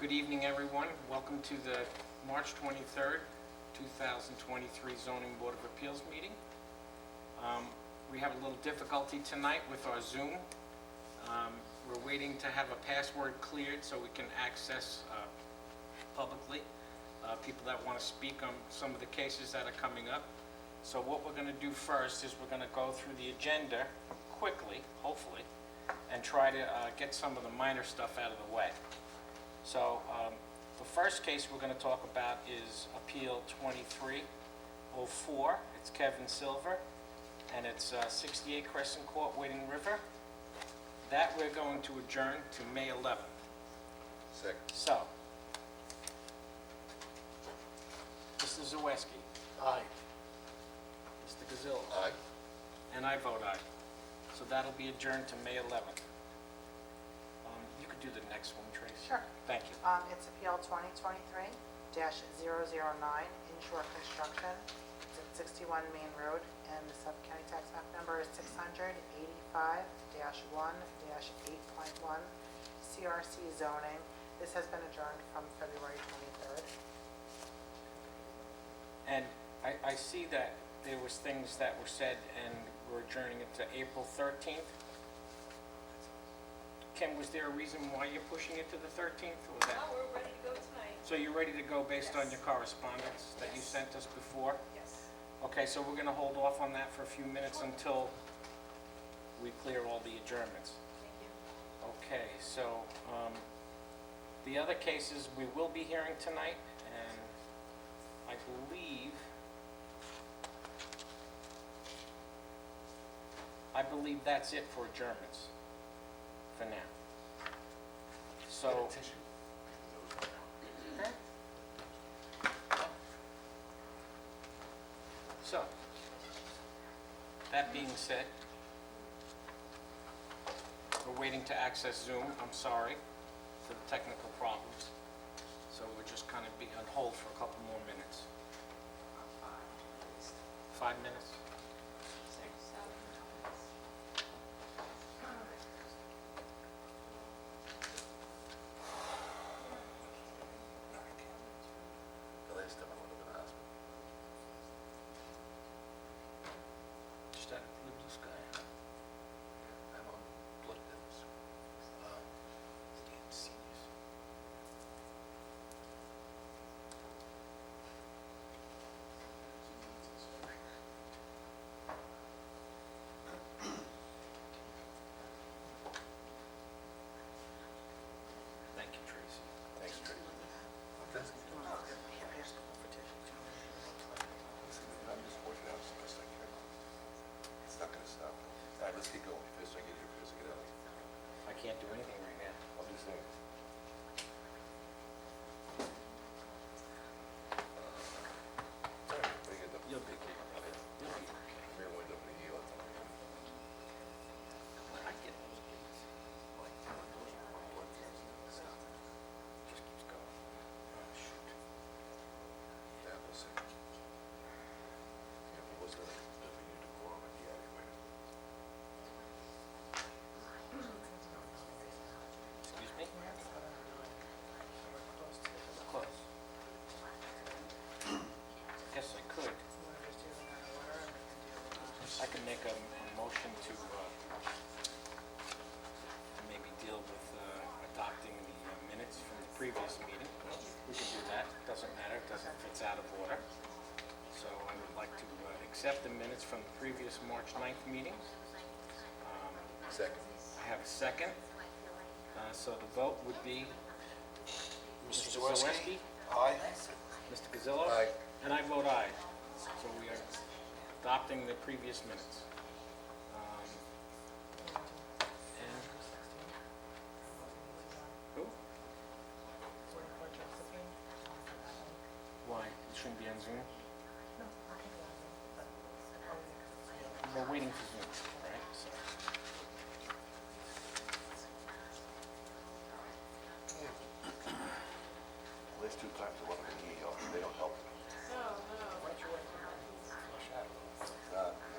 Good evening, everyone. Welcome to the March 23rd, 2023 Zoning Board of Appeals meeting. We have a little difficulty tonight with our Zoom. We're waiting to have a password cleared so we can access publicly people that want to speak on some of the cases that are coming up. So what we're going to do first is we're going to go through the agenda quickly, hopefully, and try to get some of the minor stuff out of the way. So the first case we're going to talk about is Appeal 2304. It's Kevin Silver, and it's 68 Crescent Court, Wading River. That we're going to adjourn to May 11th. Second. So, Mr. Zaweski. Aye. Mr. Gazillo. Aye. And I vote aye. So that'll be adjourned to May 11th. You could do the next one, Trace. Sure. Thank you. It's Appeal 2023-009, Inshore Construction. It's at 61 Main Road, and the sub-county tax map number is 685-1-8.1, CRC zoning. This has been adjourned from February 23rd. And I see that there was things that were said, and we're adjourning it to April 13th. Ken, was there a reason why you're pushing it to the 13th? Or was that? No, we're ready to go tonight. So you're ready to go based on Yes. your correspondence that you Yes. sent us before? Yes. Okay, so we're going to hold off on that for a few minutes until we clear all the adjournments. Thank you. Okay, so the other cases we will be hearing tonight, and I believe that's it for adjournments for now. So, so that being said, we're waiting to access Zoom. I'm sorry for the technical problems. So we're just kind of be on hold for a couple more minutes. 5 minutes? The last time I went to the hospital. Just out of blue sky. I'm on blood thinners. Thank you, Tracy. Thanks, Tracy. That's good. I'm just working out as best I can. It's not gonna stop. All right, let's keep going. First I get here, first I get out. I can't do anything right now. I'll do things. All right, we get the. You'll be okay. You'll be okay. May wind up in a year. I get those gigs. Just keeps going. Oh, shoot. Yeah, we'll see. Yeah, but what's the, if we need to quorum at the anyway? Excuse me? Close. Guess I could. I can make a motion to maybe deal with adopting the minutes from the previous meeting. We can do that. Doesn't matter. It doesn't, if it's out of order. So I would like to accept the minutes from the previous March 9th meeting. Second. I have a second. So the vote would be Mr. Zaweski, Aye. Mr. Gazillo. Aye. And I vote aye. So we are adopting the previous minutes. And who? Why? It shouldn't be on Zoom? We're waiting for Zoom, right? So. Last two times I wasn't in here, they don't help. No, no.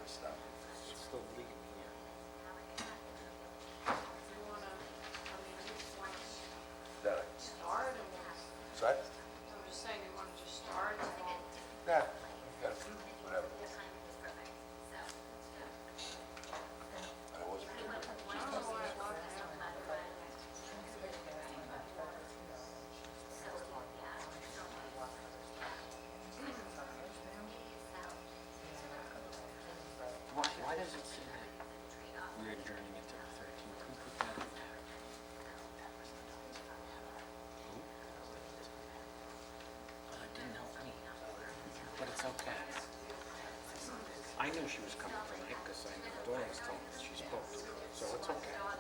Stop. It's still leaking here. Do you wanna, I mean, That, start and we'll does it say that we're adjourning it to the 13th? Who put that in there? Who? It didn't help me, but it's okay. I knew she was coming tonight because Dawn was telling me she spoke to her, so it's okay. I'll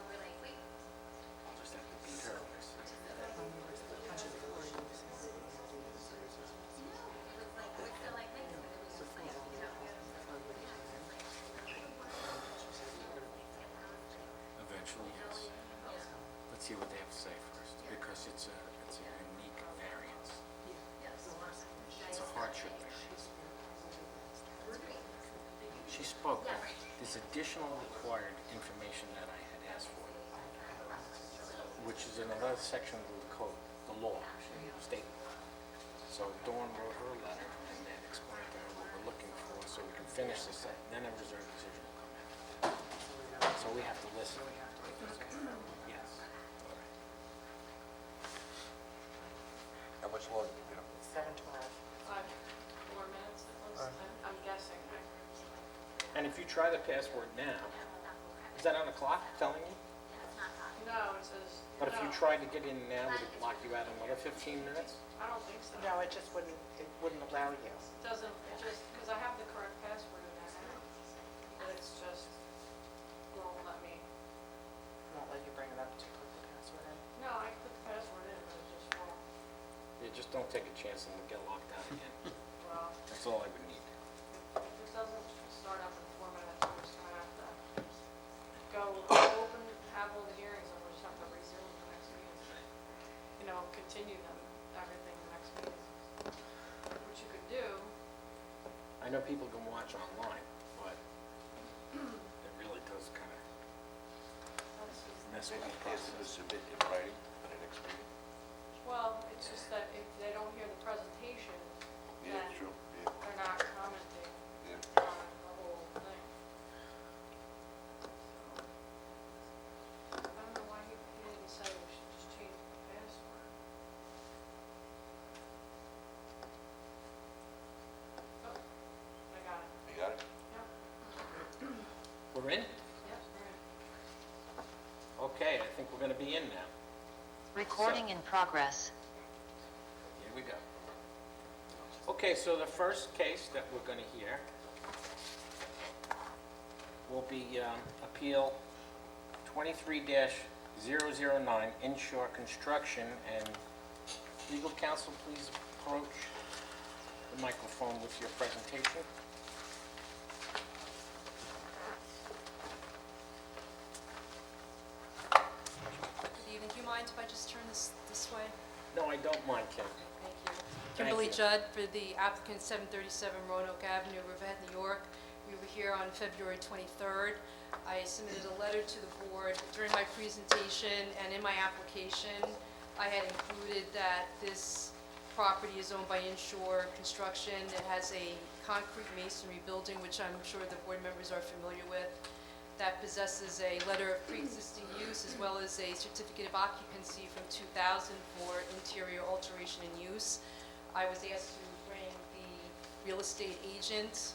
just have to beat her. Eventually, yes. Let's see what they have to say first, because it's a unique variance. It's a hardship variance. She spoke, but there's additional required information that I had asked for, which is in another section of the code, the law, state. So Dawn wrote her letter and then explained to her what we're looking for, so we can finish this up, then a reserved decision will come in. So we have to listen. Yes. All right. How much longer, you know? 7:12. 4 minutes at least, I'm guessing. And if you try the password now, is that on the clock telling you? No, it says. But if you no, tried to get in now, would it block you out another 15 minutes? I don't think so. No, it wouldn't allow you. It doesn't, it just, because I have the correct password in that now. But it's just, won't let me. Won't let you bring it up to put the password in. No, I put the password in, but it just won't. Yeah, just don't take a chance and get locked out again. Well, That's all I would need. if it doesn't start up in 4 minutes, we're just gonna have to go open, have all the hearings, and we'll just have to resume the next meeting. You know, continue them, everything the next meeting. What you could do, I know people can watch online, but it really does kind of let's see. mess with Maybe the ask them to process. submit in writing for the next meeting? Well, it's just that if they don't hear the presentation, Yeah, then true, yeah, they're not commenting yeah. on the whole thing. I don't know why he didn't say we should just change the password. Oh, I got it. You got it? Yep, We're in? yep, right. Okay, I think we're going to be in now. Recording in progress. Here we go. Okay, so the first case that we're going to hear will be Appeal 23-009, Inshore Construction, and legal counsel, please approach the microphone with your presentation. Good evening. Do you mind if I just turn this way? No, I don't mind, Kim. Thank you. Thank Kimberly you. Judd for the applicant 737 Roanoke Avenue, Riverhead, New York. We were here on February 23rd. I submitted a letter to the board during my presentation, and in my application, I had included that this property is owned by Inshore Construction. It has a concrete masonry building, which I'm sure the board members are familiar with, that possesses a letter of pre-existing use as well as a certificate of occupancy from 2000 for interior alteration and use. I was asked to bring the real estate agent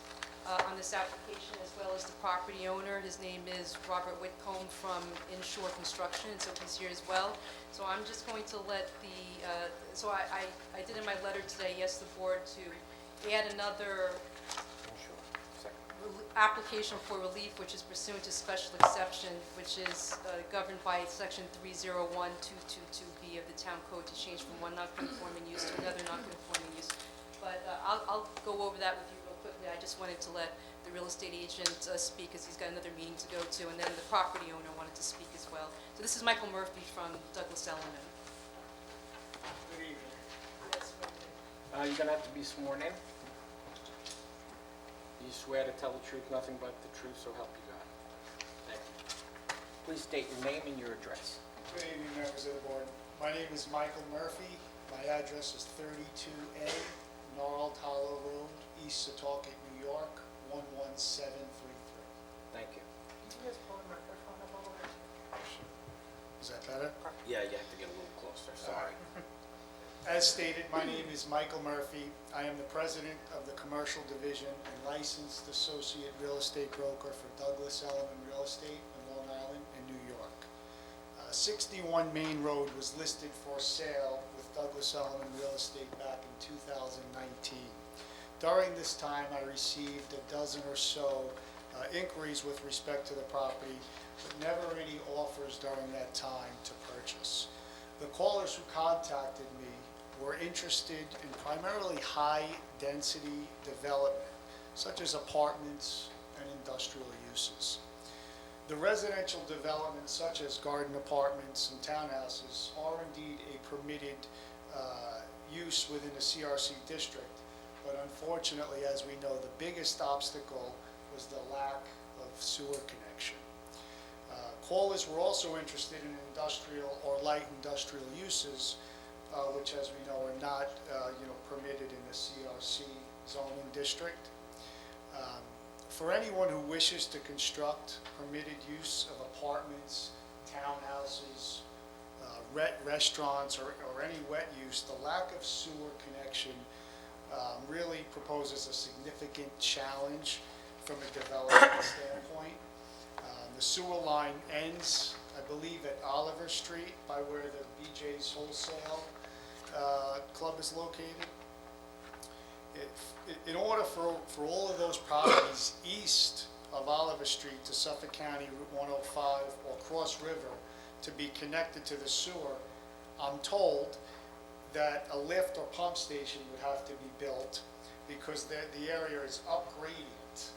on this application as well as the property owner. His name is Robert Whitcomb from Inshore Construction, so he's here as well. So I'm just going to let the, so I did in my letter today, ask the board to add another Inshore, second. application for relief, which is pursuant to special exception, which is governed by section 301222B of the town code to change from one non-conforming use to another non-conforming use. But I'll go over that with you real quickly. I just wanted to let the real estate agent speak, because he's got another meeting to go to, and then the property owner wanted to speak as well. So this is Michael Murphy from Douglas Elliman. Good evening. Yes, Murphy. You're going to have to be sworn in. Do you swear to tell the truth, nothing but the truth, so help you God? Thank you. Please state your name and your address. Good evening, members of the board. My name is Michael Murphy. My address is 32A Gnarled Hollow Road, East Setauket, New York, 11733. Thank you. Can you just pull the microphone up a little bit? Is that better? Yeah, you have to get a little closer, sorry. As stated, my name is Michael Murphy. I am the president of the Commercial Division and licensed associate real estate broker for Douglas Elliman Real Estate in Long Island and New York. 61 Main Road was listed for sale with Douglas Elliman Real Estate back in 2019. During this time, I received a dozen or so inquiries with respect to the property, but never any offers during that time to purchase. The callers who contacted me were interested in primarily high-density development, such as apartments and industrial uses. The residential developments, such as garden apartments and townhouses, are indeed a permitted use within the CRC district, but unfortunately, as we know, the biggest obstacle was the lack of sewer connection. Callers were also interested in industrial or light industrial uses, which, as we know, are not permitted in the CRC zoning district. For anyone who wishes to construct permitted use of apartments, townhouses, restaurants, or any wet use, the lack of sewer connection really proposes a significant challenge from a development standpoint. The sewer line ends, I believe, at Oliver Street by where the BJ's Wholesale Club is located. In order for all of those properties east of Oliver Street to Suffolk County Route 105 or Cross River to be connected to the sewer, I'm told that a lift or pump station would have to be built because the area is up gradient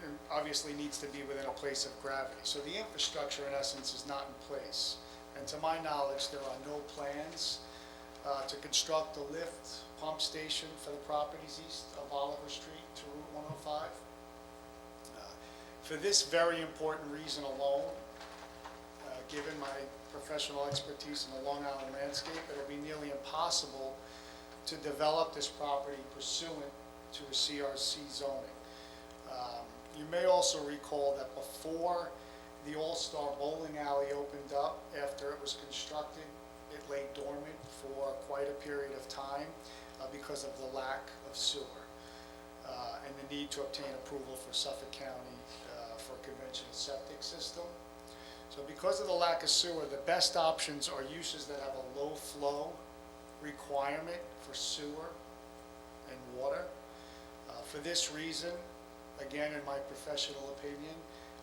and obviously needs to be within a place of gravity. So the infrastructure, in essence, is not in place. And to my knowledge, there are no plans to construct a lift pump station for the properties east of Oliver Street to Route 105. For this very important reason alone, given my professional expertise in the Long Island landscape, it will be nearly impossible to develop this property pursuant to a CRC zoning. You may also recall that before the All-Star Bowling Alley opened up, after it was constructed, it lay dormant for quite a period of time because of the lack of sewer and the need to obtain approval for Suffolk County for a conventional septic system. So because of the lack of sewer, the best options are uses that have a low flow requirement for sewer and water. For this reason, again, in my professional opinion,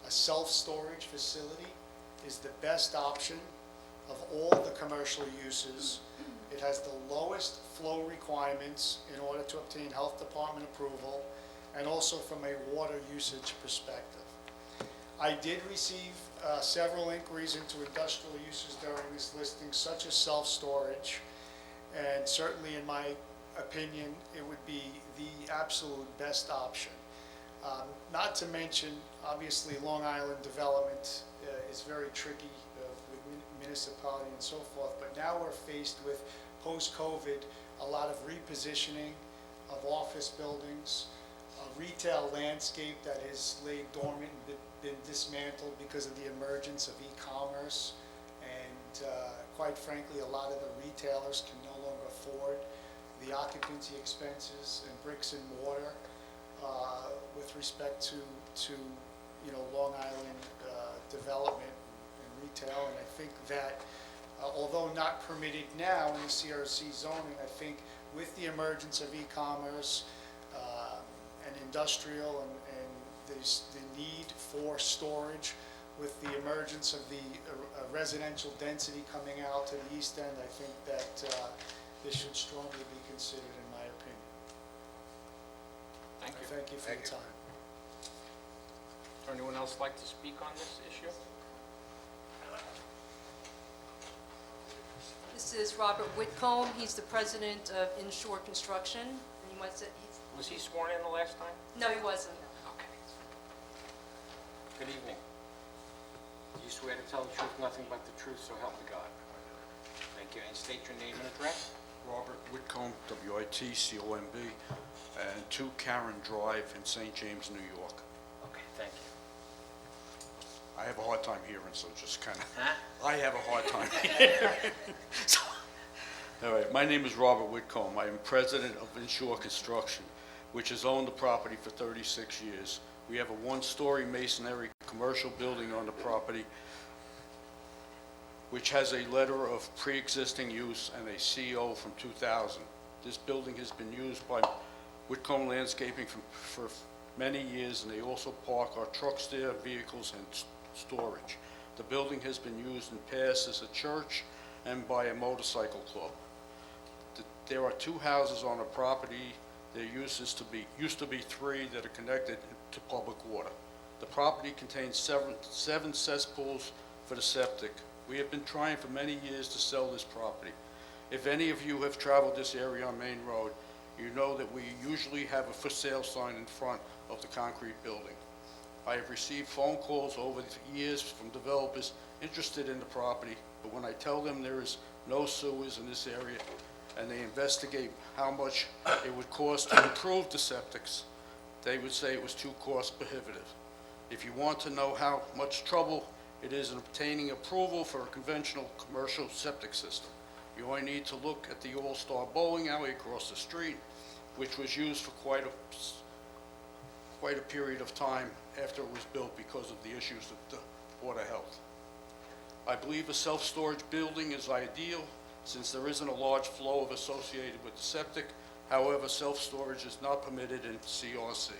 a self-storage facility is the best option of all the commercial uses. It has the lowest flow requirements in order to obtain health department approval, and also from a water usage perspective. I did receive several inquiries into industrial uses during this listing, such as self-storage, and certainly in my opinion, it would be the absolute best option. Not to mention, obviously, Long Island development is very tricky with municipality and so forth, but now we're faced with, post-COVID, a lot of repositioning of office buildings, a retail landscape that is laid dormant and been dismantled because of the emergence of e-commerce, and quite frankly, a lot of the retailers can no longer afford the occupancy expenses and bricks and mortar with respect to Long Island development and retail. And I think that although not permitted now in the CRC zoning, I think with the emergence of e-commerce and industrial and the need for storage, with the emergence of the residential density coming out to the east end, I think that this should strongly be considered, in my opinion. Thank you. Thank you for your time. Would anyone else like to speak on this issue? This is Robert Whitcomb. He's the president of Inshore Construction. And he wants to, Was he sworn in the last time? no, he wasn't. Okay. Good evening. Do you swear to tell the truth, nothing but the truth, so help you God? Thank you. And state your name and address. Robert Whitcomb, W-I-T-C-O-M-B, and 2 Karen Drive in St. James, New York. Okay, thank you. I have a hard time hearing, so just kind of, Huh? I have a hard time hearing. So, all right, my name is Robert Whitcomb. I am president of Inshore Construction, which has owned the property for 36 years. We have a one-story masonry commercial building on the property, which has a letter of pre-existing use and a CO from 2000. This building has been used by Whitcomb Landscaping for many years, and they also park our trucks there, vehicles, and storage. The building has been used in past as a church and by a motorcycle club. There are 2 houses on the property. Their used to be 3 that are connected to public water. The property contains 7 cesspools for the septic. We have been trying for many years to sell this property. If any of you have traveled this area on Main Road, you know that we usually have a for sale sign in front of the concrete building. I have received phone calls over the years from developers interested in the property, but when I tell them there is no sewers in this area and they investigate how much it would cost to improve the septics, they would say it was too cost prohibitive. If you want to know how much trouble it is in obtaining approval for a conventional commercial septic system, you only need to look at the All-Star Bowling Alley across the street, which was used for quite a period of time after it was built because of the issues of the water health. I believe a self-storage building is ideal since there isn't a large flow associated with the septic. However, self-storage is not permitted in CRC.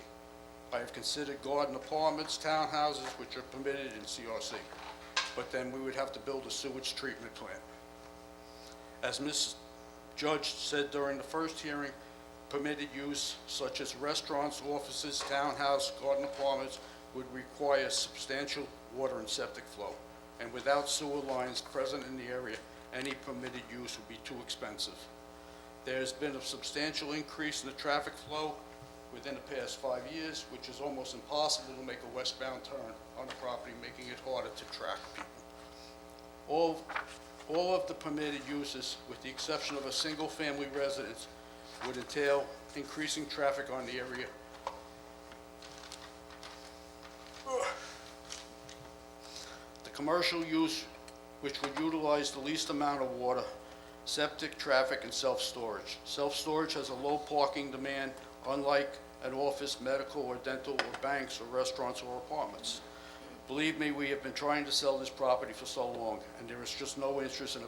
I have considered garden apartments, townhouses, which are permitted in CRC, but then we would have to build a sewage treatment plant. As Ms. Judge said during the first hearing, permitted use such as restaurants, offices, townhouse, garden apartments would require substantial water and septic flow. And without sewer lines present in the area, any permitted use would be too expensive. There has been a substantial increase in the traffic flow within the past 5 years, which is almost impossible to make a westbound turn on the property, making it harder to track people. All of the permitted uses, with the exception of a single-family residence, would entail increasing traffic on the area. The commercial use, which would utilize the least amount of water, septic, traffic, and self-storage. Self-storage has a low parking demand, unlike an office, medical, or dental, or banks, or restaurants, or apartments. Believe me, we have been trying to sell this property for so long, and there is just no interest in a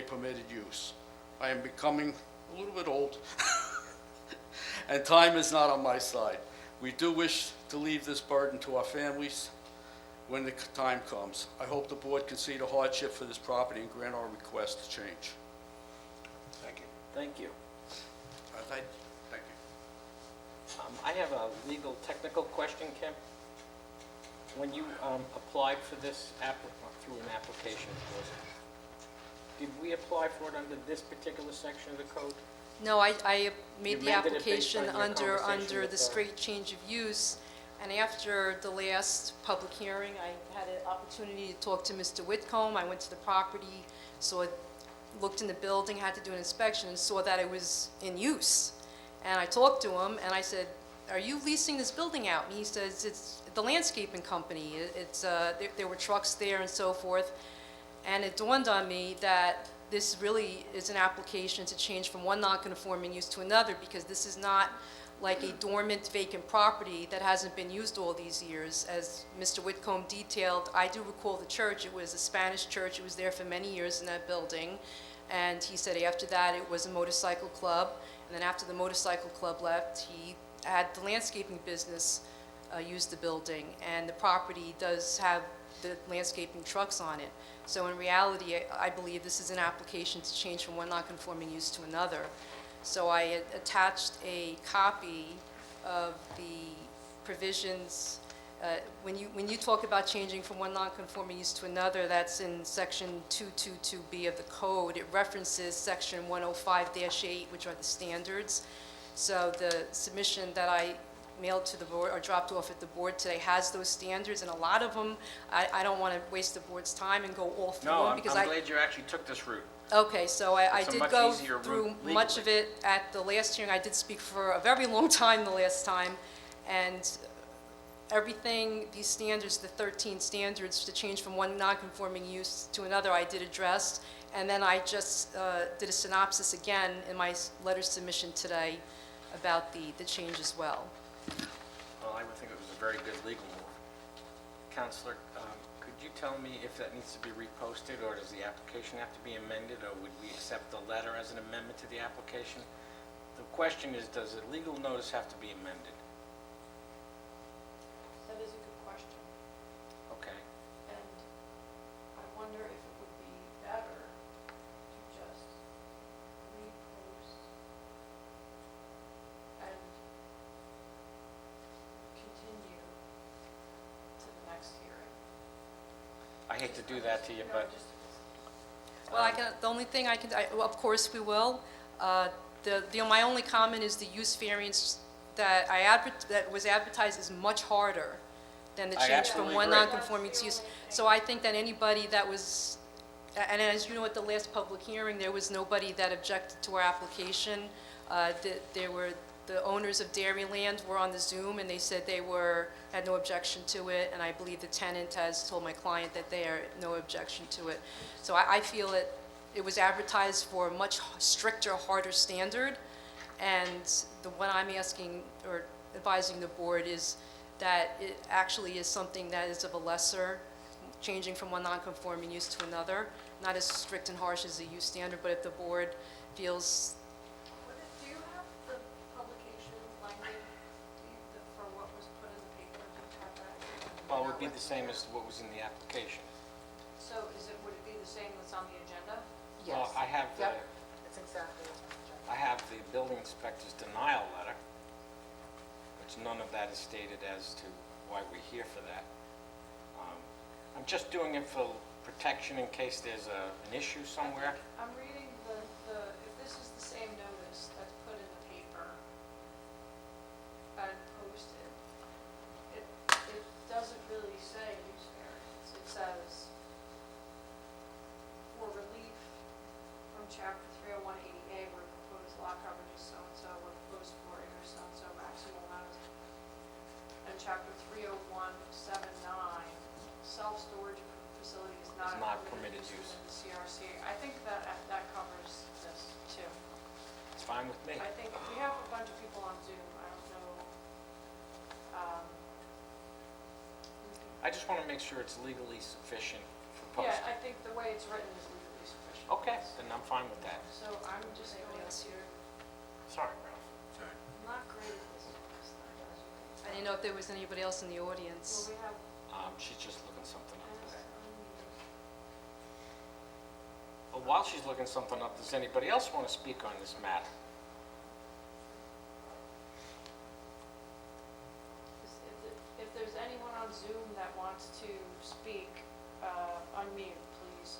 permitted use. I am becoming a little bit old, and time is not on my side. We do wish to leave this burden to our families when the time comes. I hope the board can see the hardship for this property and grant our request to change. Thank you. Thank you. Thank you. I have a legal technical question, Kim. When you applied for this through an application, did we apply for it under this particular section of the code? No, I made You the amended it based application on your conversation under with the the- straight change of use, and after the last public hearing, I had an opportunity to talk to Mr. Whitcomb. I went to the property, looked in the building, had to do an inspection, and saw that it was in use. And I talked to him, and I said, "Are you leasing this building out?" And he says, "It's the landscaping company. There were trucks there and so forth." And it dawned on me that this really is an application to change from one non-conforming use to another, because this is not like a dormant vacant property that hasn't been used all these years. As Mr. Whitcomb detailed, I do recall the church. It was a Spanish church. It was there for many years in that building. And he said after that it was a motorcycle club. And then after the motorcycle club left, he had the landscaping business use the building. And the property does have the landscaping trucks on it. So in reality, I believe this is an application to change from one non-conforming use to another. So I attached a copy of the provisions. When you talk about changing from one non-conforming use to another, that's in section 222B of the code. It references section 105-8, which are the standards. So the submission that I mailed to the board or dropped off at the board today has those standards, and a lot of them, I don't want to waste the board's time and go all through No, them I'm because glad you actually took this route. Okay, so I It's a did much go easier route through much of legally. it at the last hearing. I did speak for a very long time the last time, and everything, these standards, the 13 standards, to change from one non-conforming use to another, I did address. And then I just did a synopsis again in my letter submission today about the change as well. Well, I would think it was a very good legal move. Counselor, could you tell me if that needs to be reposted, or does the application have to be amended, or would we accept the letter as an amendment to the application? The question is, does a legal notice have to be amended? That is a good question. Okay. And I wonder if it would be better to just repost and continue to the next hearing. I hate to do that to you, No, but just- Well, the only thing I can, well, of course we will. My only comment is the use variance that that was advertised is much harder than the I change from absolutely one agree. non-conforming to use. So I think that anybody that was, and as you know, at the last public hearing, there was nobody that objected to our application. The owners of Dairyland were on the Zoom, and they said had no objection to it, and I believe the tenant has told my client that they are no objection to it. So I feel it was advertised for a much stricter, harder standard, and what I'm asking or advising the board is that it actually is something that is of a lesser, changing from one non-conforming use to another, not as strict and harsh as the use standard, but if the board feels, Do you have the publication language for what was put in the paper? Do you have that? well, it would be the same as what was in the application. So would it be the same that's on the agenda? Yes. Well, I have Yep, it's exactly what's on the agenda. I have the building inspector's denial letter, which none of that is stated as to why we're here for that. I'm just doing it for protection in case there's an issue somewhere. I'm reading if this is the same notice that's put in the paper and posted, it doesn't really say use variance. It says, for relief from chapter 30180A, where proposed lot coverage is so-and-so, where proposed floor area is so-and-so, maximum amount is, and chapter 30179, self-storage facility is not Is not a permitted use use. within the CRC. I think that covers this too. It's fine with me. I think we have a bunch of people on Zoom. I don't know. I just want to make sure it's legally sufficient for Yeah, posting. I think the way it's written is legally sufficient. Okay, then I'm fine with that. So I'm just going to, Sorry, Ralph. I'm not great at this stuff, as you I can didn't know if there was anybody else in the tell. audience. Well, we have. She's just looking something up. unmuted. Well, while she's looking something up, does anybody else want to speak on this matter? If there's anyone on Zoom that wants to speak, unmute, please.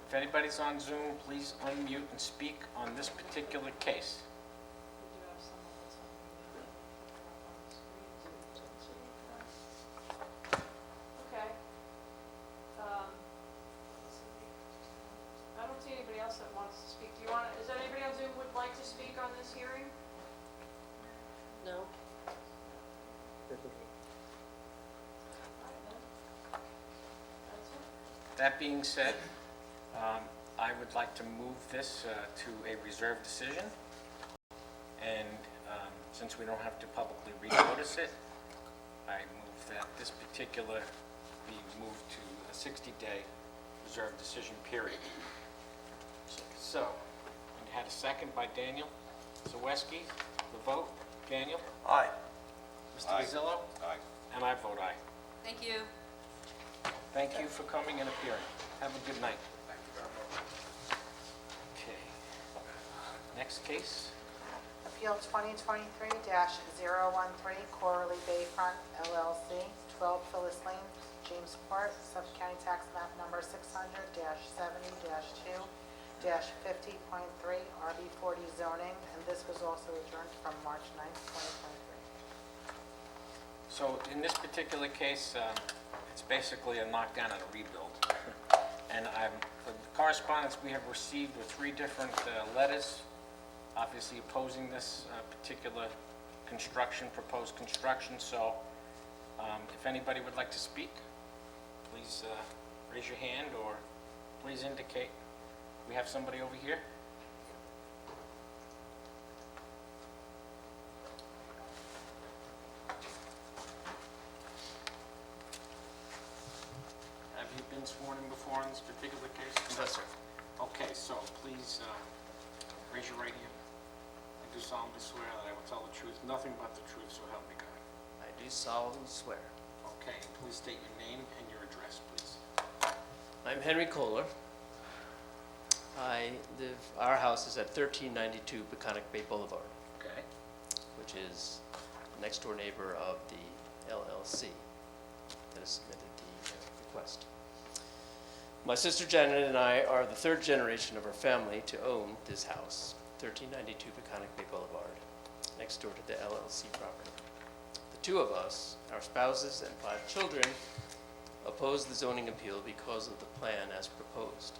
If anybody's on Zoom, please unmute and speak on this particular case. We do have someone that's unmuted. Up on the screen, so you can see that. Okay. Let's see. I don't see anybody else that wants to speak. Is there anybody on Zoom would like to speak on this hearing? No. All right, then. That's it. That being said, I would like to move this to a reserved decision. And since we don't have to publicly renotice it, I move that this particular be moved to a 60-day reserved decision period. So, we had a second by Daniel Zaweski. The vote, Daniel? Aye. Mr. Aye. Gazzillo? Aye. And I vote aye. Thank you. Thank you for coming and appearing. Have a good night. Thank you very much. Okay. Next case. Appeal 2023-013, Corley Bayfront LLC, 12 Phyllis Lane, Jamesport, Suffolk County Tax Map Number 600-70-2-50.3, RB40 zoning, and this was also adjourned from March 9th, 2023. So in this particular case, it's basically a knockdown and a rebuild. And the correspondence we have received were 3 different letters, obviously opposing this particular construction, proposed construction, so if anybody would like to speak, please raise your hand or please indicate. We have somebody over here? Have you been sworn in before in this particular case? Yes, sir. Okay, so please raise your right hand. I do solemnly swear that I will tell the truth, nothing but the truth, so help me God. I do solemnly swear. Okay, and please state your name and your address, please. I'm Henry Kohler. Our house is at 1392 Peconic Bay Boulevard, Okay, which is next door neighbor of the LLC that has submitted the request. My sister Janet and I are the third generation of our family to own this house, 1392 Peconic Bay Boulevard, next door to the LLC property. The two of us, our spouses and 5 children, oppose the zoning appeal because of the plan as proposed.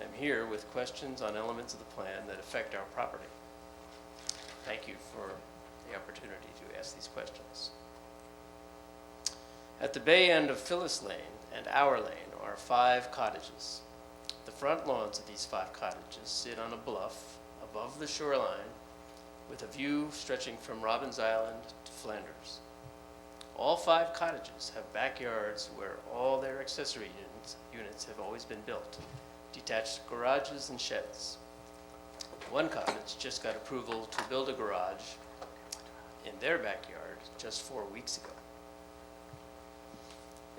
I'm here with questions on elements of the plan that affect our property. Thank you for the opportunity to ask these questions. At the bay end of Phyllis Lane and our lane are 5 cottages. The front lawns of these 5 cottages sit on a bluff above the shoreline with a view stretching from Robbins Island to Flanders. All 5 cottages have backyards where all their accessory units have always been built, detached garages and sheds. One cottage just got approval to build a garage in their backyard just 4 weeks ago.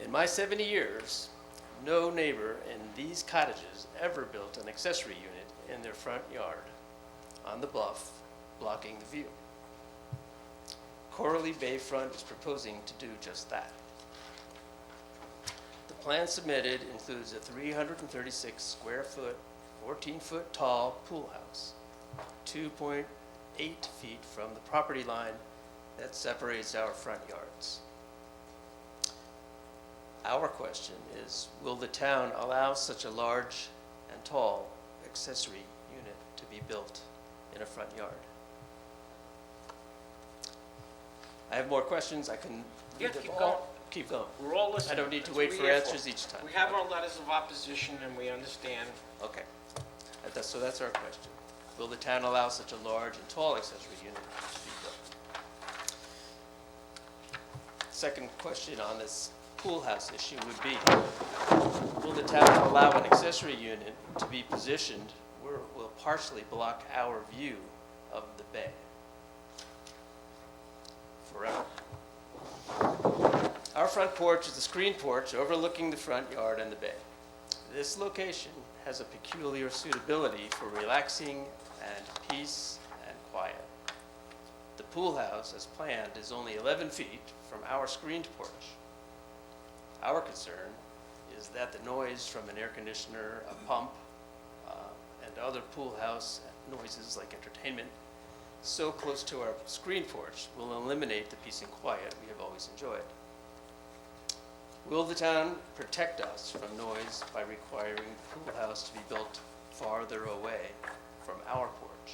In my 70 years, no neighbor in these cottages ever built an accessory unit in their front yard on the bluff, blocking the view. Coralie Bayfront is proposing to do just that. The plan submitted includes a 336 square foot, 14-foot tall pool house, 2.8 feet from the property line that separates our front yards. Our question is, will the town allow such a large and tall accessory unit to be built in a front yard? I have more questions. I can Yeah, read them keep all. going. Keep going. We're all listening. I don't need to That's wait what for we're here answers each time. We have our letters of opposition and we understand. Okay. So that's our question. Will the town allow such a large and tall accessory unit to be built? Second question on this pool house issue would be, will the town allow an accessory unit to be positioned where it will partially block our view of the bay forever? Our front porch is a screen porch overlooking the front yard and the bay. This location has a peculiar suitability for relaxing and peace and quiet. The pool house, as planned, is only 11 feet from our screened porch. Our concern is that the noise from an air conditioner, a pump, and other pool house noises like entertainment so close to our screen porch will eliminate the peace and quiet we have always enjoyed. Will the town protect us from noise by requiring the pool house to be built farther away from our porch?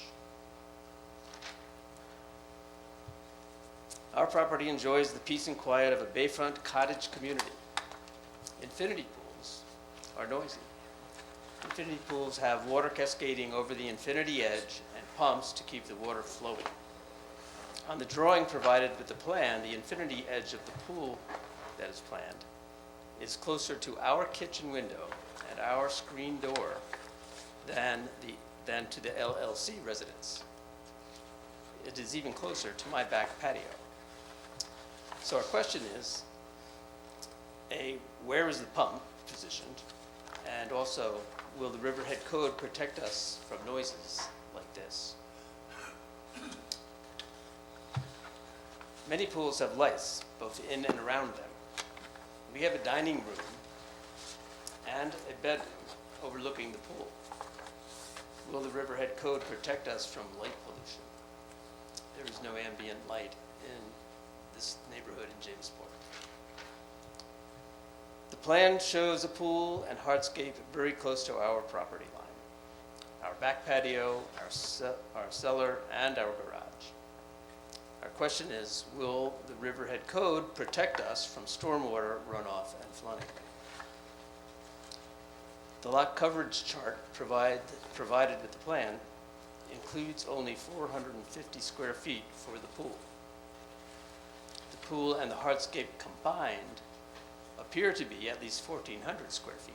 Our property enjoys the peace and quiet of a bayfront cottage community. Infinity pools are noisy. Infinity pools have water cascading over the infinity edge and pumps to keep the water flowing. On the drawing provided with the plan, the infinity edge of the pool that is planned is closer to our kitchen window and our screen door than to the LLC residence. It is even closer to my back patio. So our question is, A, where is the pump positioned? And also, will the Riverhead Code protect us from noises like this? Many pools have lights, both in and around them. We have a dining room and a bedroom overlooking the pool. Will the Riverhead Code protect us from light pollution? There is no ambient light in this neighborhood in Jamesport. The plan shows a pool and hardscape very close to our property line, our back patio, our cellar, and our garage. Our question is, will the Riverhead Code protect us from stormwater runoff and flooding? The lot coverage chart provided with the plan includes only 450 square feet for the pool. The pool and the hardscape combined appear to be at least 1,400 square feet.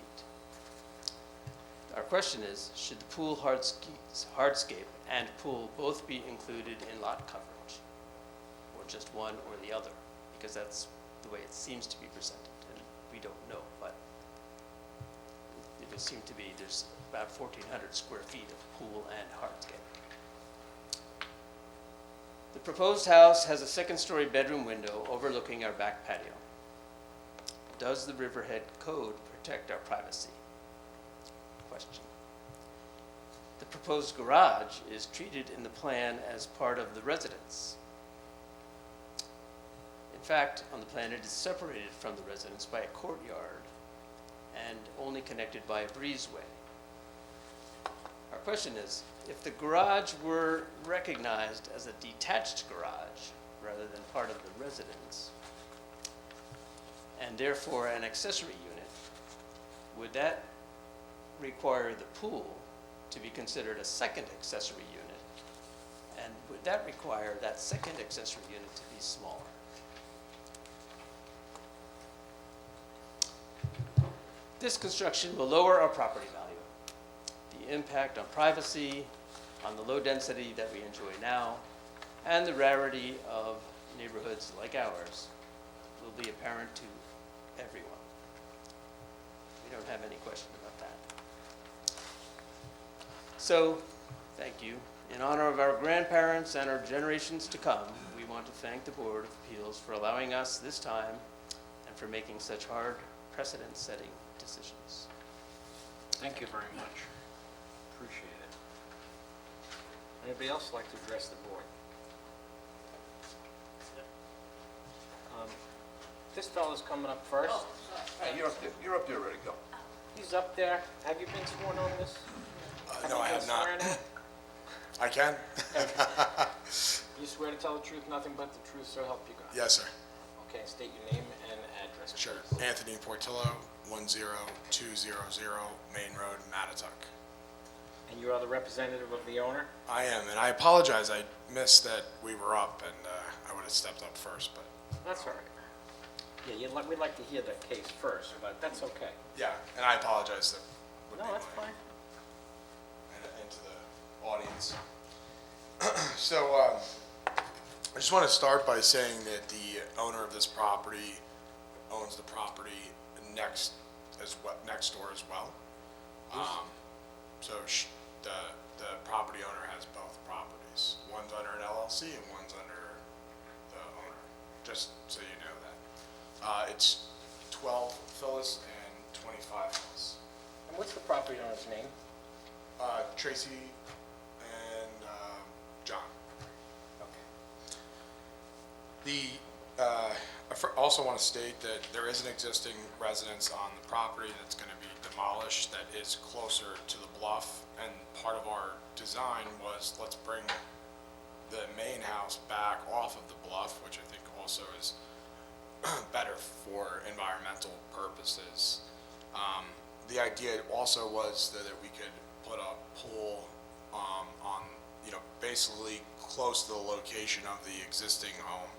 Our question is, should the pool hardscape and pool both be included in lot coverage? Or just one or the other? Because that's the way it seems to be presented, and we don't know, but it would seem to be there's about 1,400 square feet of pool and hardscape. The proposed house has a second-story bedroom window overlooking our back patio. Does the Riverhead Code protect our privacy? Question. The proposed garage is treated in the plan as part of the residence. In fact, on the plan, it is separated from the residence by a courtyard and only connected by a breezeway. Our question is, if the garage were recognized as a detached garage rather than part of the residence, and therefore an accessory unit, would that require the pool to be considered a second accessory unit? And would that require that second accessory unit to be smaller? This construction will lower our property value. The impact on privacy, on the low density that we enjoy now, and the rarity of neighborhoods like ours will be apparent to everyone. We don't have any question about that. So, thank you. In honor of our grandparents and our generations to come, we want to thank the Board of Appeals for allowing us this time and for making such hard precedent-setting decisions. Thank you very much. Appreciate it. Anybody else like to address the board? This fellow's coming up first. Hey, you're up there, ready to go. He's up there. Have you been sworn on this? No, I you have been not. swearing in? I can? You swear to tell the truth, nothing but the truth, so help you God? Yes, sir. Okay, state your name and address, Sure. please. Anthony Portillo, 10200 Main Road, Mattatuck. And you are the representative of the owner? I am, and I apologize. I missed that we were up, and I would have stepped up first, but That's all right. Yeah, we'd like to hear the case first, but that's okay. yeah, and I apologize that would No, be that's my- fine. and to the audience. So, I just want to start by saying that the owner of this property owns the property next door as well. So the property owner has both properties. One's under an LLC and one's under the owner, just so you know that. It's 12 Phyllis and 25 Phyllis. And what's the property owner's name? Tracy and John. Okay. I also want to state that there is an existing residence on the property that's going to be demolished that is closer to the bluff, and part of our design was let's bring the main house back off of the bluff, which I think also is better for environmental purposes. The idea also was that we could put a pool on, basically close to the location of the existing home.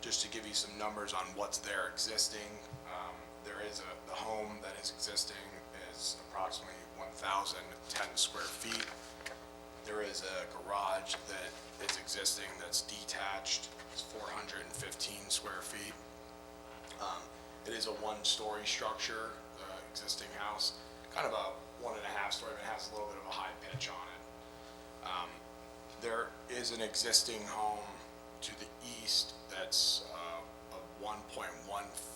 Just to give you some numbers on what's there existing, there is the home that is existing is approximately 1,010 square feet. There is a garage that is existing that's detached, it's 415 square feet. It is a one-story structure, the existing house, kind of a 1.5 story, but it has a little bit of a high pitch on it. There is an existing home to the east that's a 1.1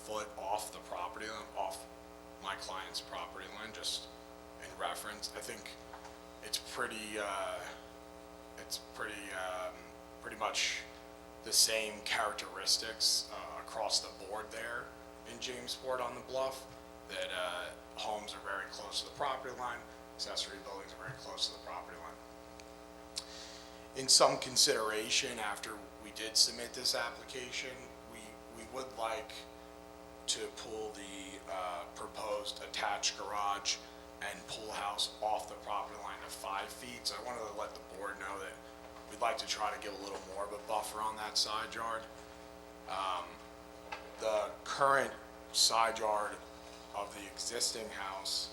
foot off the property line, off my client's property line, just in reference. I think it's pretty much the same characteristics across the board there in Jamesport on the bluff, that homes are very close to the property line, accessory buildings are very close to the property line. in some consideration after we did submit this application, we would like to pull the proposed attached garage and pool house off the property line of 5 feet. So I wanted to let the board know that we'd like to try to give a little more of a buffer on that side yard. The current side yard of the existing house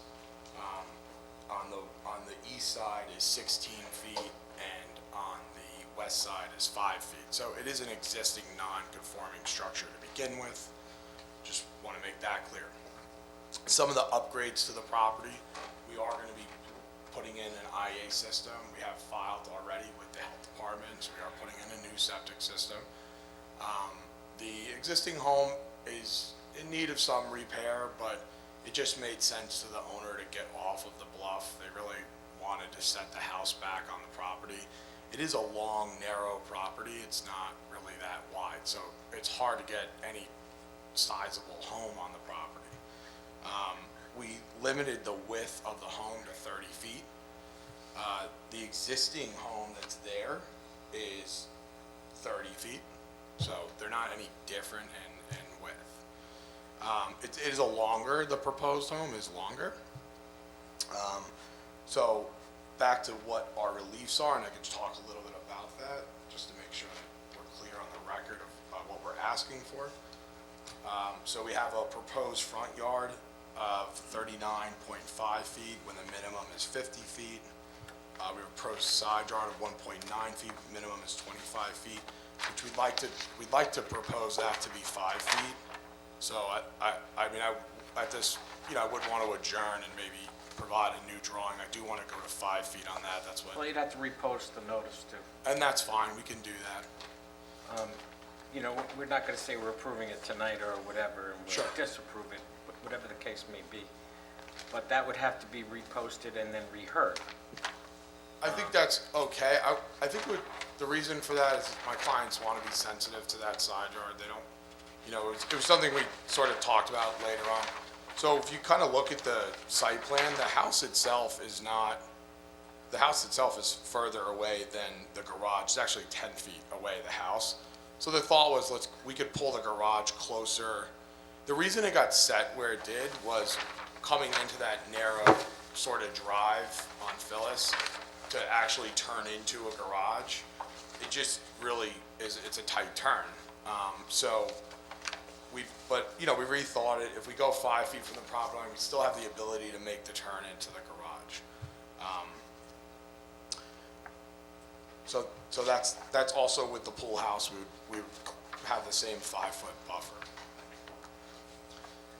on the east side is 16 feet and on the west side is 5 feet. So it is an existing non-conforming structure to begin with. Just want to make that clear. Some of the upgrades to the property, we are going to be putting in an IA system. We have filed already with the health department, so we are putting in a new septic system. The existing home is in need of some repair, but it just made sense to the owner to get off of the bluff. They really wanted to set the house back on the property. It is a long, narrow property. It's not really that wide, so it's hard to get any sizable home on the property. We limited the width of the home to 30 feet. The existing home that's there is 30 feet, so they're not any different in width. It is the proposed home is longer. So back to what our reliefs are, and I can talk a little bit about that, just to make sure that we're clear on the record of what we're asking for. So we have a proposed front yard of 39.5 feet when the minimum is 50 feet. We have a proposed side yard of 1.9 feet, minimum is 25 feet, which we'd like to propose that to be 5 feet. So I would want to adjourn and maybe provide a new drawing. I do want to go to 5 feet on that. That's what, Well, you'd have to repost the notice too. and that's fine. We can do that. You know, we're not going to say we're approving it tonight or whatever, and Sure. we'll disapprove it, whatever the case may be. But that would have to be reposted and then reheard. I think that's okay. I think the reason for that is my clients want to be sensitive to that side yard. They don't, it was something we sort of talked about later on. So if you kind of look at the site plan, the house itself is further away than the garage. It's actually 10 feet away, the house. So the thought was we could pull the garage closer. The reason it got set where it did was coming into that narrow sort of drive on Phyllis to actually turn into a garage. It just really it's a tight turn. We rethought it. If we go 5 feet from the property line, we still have the ability to make the turn into the garage. So that's also with the pool house, we would have the same 5-foot buffer.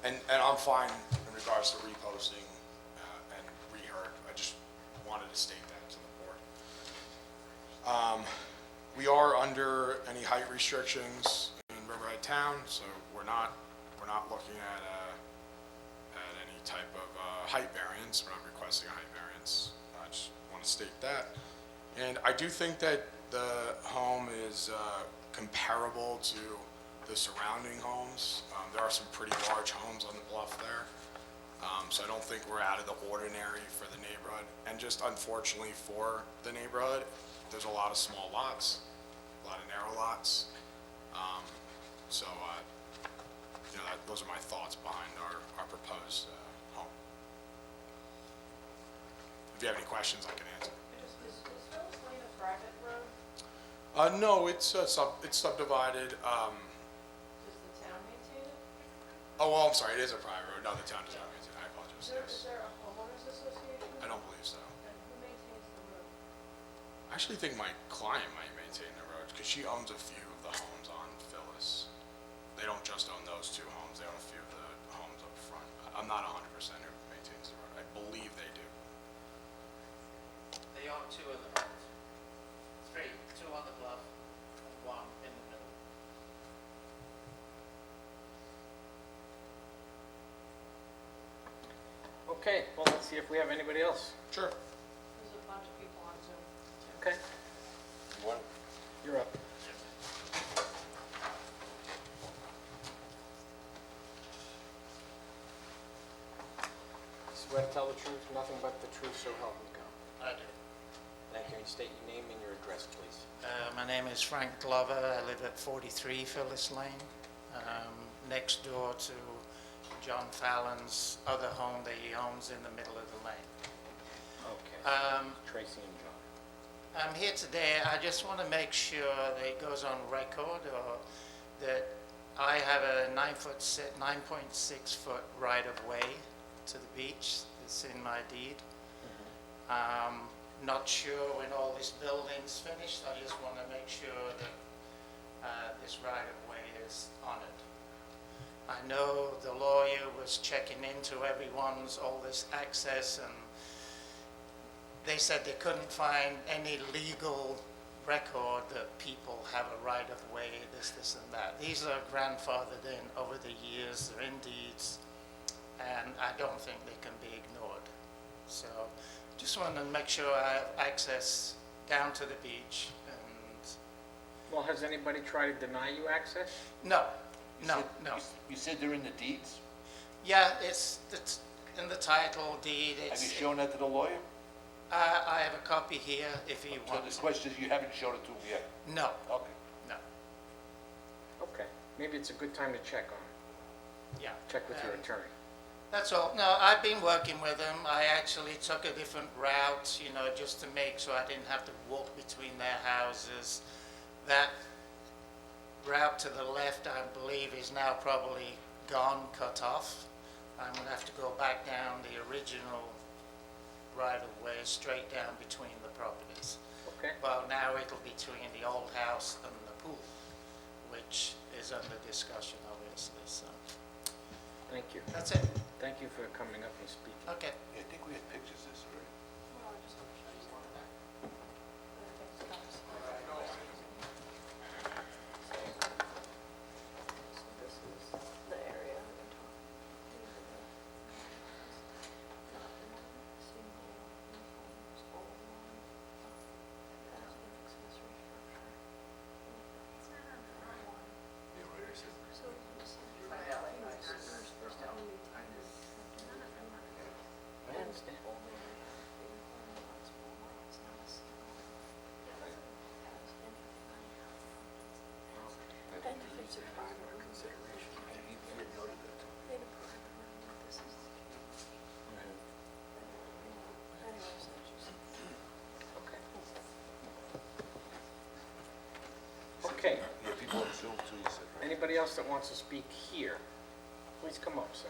And I'm fine in regards to reposting and reheard. I just wanted to state that to the board. We are under any height restrictions in Riverhead Town, so we're not looking at any type of height variance. We're not requesting a height variance. I just want to state that. And I do think that the home is comparable to the surrounding homes. There are some pretty large homes on the bluff there. So I don't think we're out of the ordinary for the neighborhood. And just unfortunately for the neighborhood, there's a lot of small lots, a lot of narrow lots. Those are my thoughts behind our proposed home. If you have any questions, I can answer. Is Phyllis Lane a private road? No, it's subdivided. Does the town maintain it? Oh, well, I'm sorry, it is a private road. No, the town does not maintain it. I apologize. Is Yes. there a homeowners association? I don't believe so. And who maintains the road? I actually think my client might maintain the road because she owns a few of the homes on Phyllis. They don't just own those 2 homes, they own a few of the homes up front. I'm not 100% who maintains the road. I believe they do. They own 2 of the homes. 3, 2 on the bluff, and 1 in the middle. Okay, well, let's see if we have anybody else. Sure. There's a bunch of people on Zoom. Okay, One, you're up. Swear to tell the truth, nothing but the truth, so help me God. I do. Thank you, and state your name and your address, please. My name is Frank Glover. I live at 43 Phyllis Lane, next door to John Fallon's other home that he owns in the middle of the lane. Okay. Tracy and John. I'm here today, I just want to make sure that it goes on record or that I have a 9.6 foot right-of-way to the beach. It's in my deed. Not sure when all this building's finished. I just want to make sure that this right-of-way is on it. I know the lawyer was checking into everyone's, all this access, and they said they couldn't find any legal record that people have a right-of-way, this and that. These are grandfathered in over the years, they're in deeds, and I don't think they can be ignored. So just want to make sure I have access down to the beach and... Well, has anybody tried to deny you access? No. You said they're in the deeds? Yeah, it's in the title deed. Have you shown that to the lawyer? I have a copy here if he So wants the it. question is, you haven't shown it to him yet? No, Okay. no, Okay, maybe it's a good time to check on it. yeah. Check with your attorney. That's all. No, I've been working with them. I actually took a different route, you know, just to make so I didn't have to walk between their houses. That route to the left, I believe, is now probably gone, cut off. I'm gonna have to go back down the original right-of-way, straight down between the properties. Okay. Well, now it'll be between the old house and the pool, which is under discussion, obviously, so. Thank you. That's it. Thank you for coming up and speaking. Okay. Yeah, I think we had pictures of this already. The area. Yeah, right here, it says- I understand. Okay, Yeah, people on Zoom too, you said, right? anybody else that wants to speak here, please come up, sir.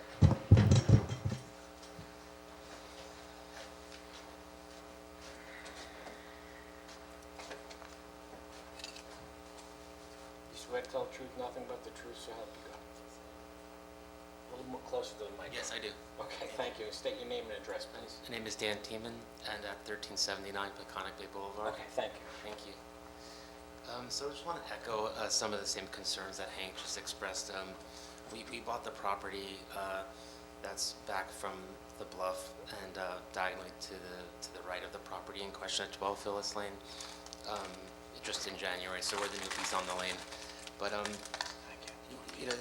You swear to tell the truth, nothing but the truth, so help you God. A little more closer to the mic. Yes, I do. Okay, thank you. State your name and address, please. My name is Dan Tiemann, and at 1379 Peconic Bay Boulevard. Okay, thank you. Thank you. So I just want to echo some of the same concerns that Hank just expressed. We bought the property that's back from the bluff and diagonally to the right of the property in question at 12 Phyllis Lane, just in January, so we're the newbies on the lane. But you know,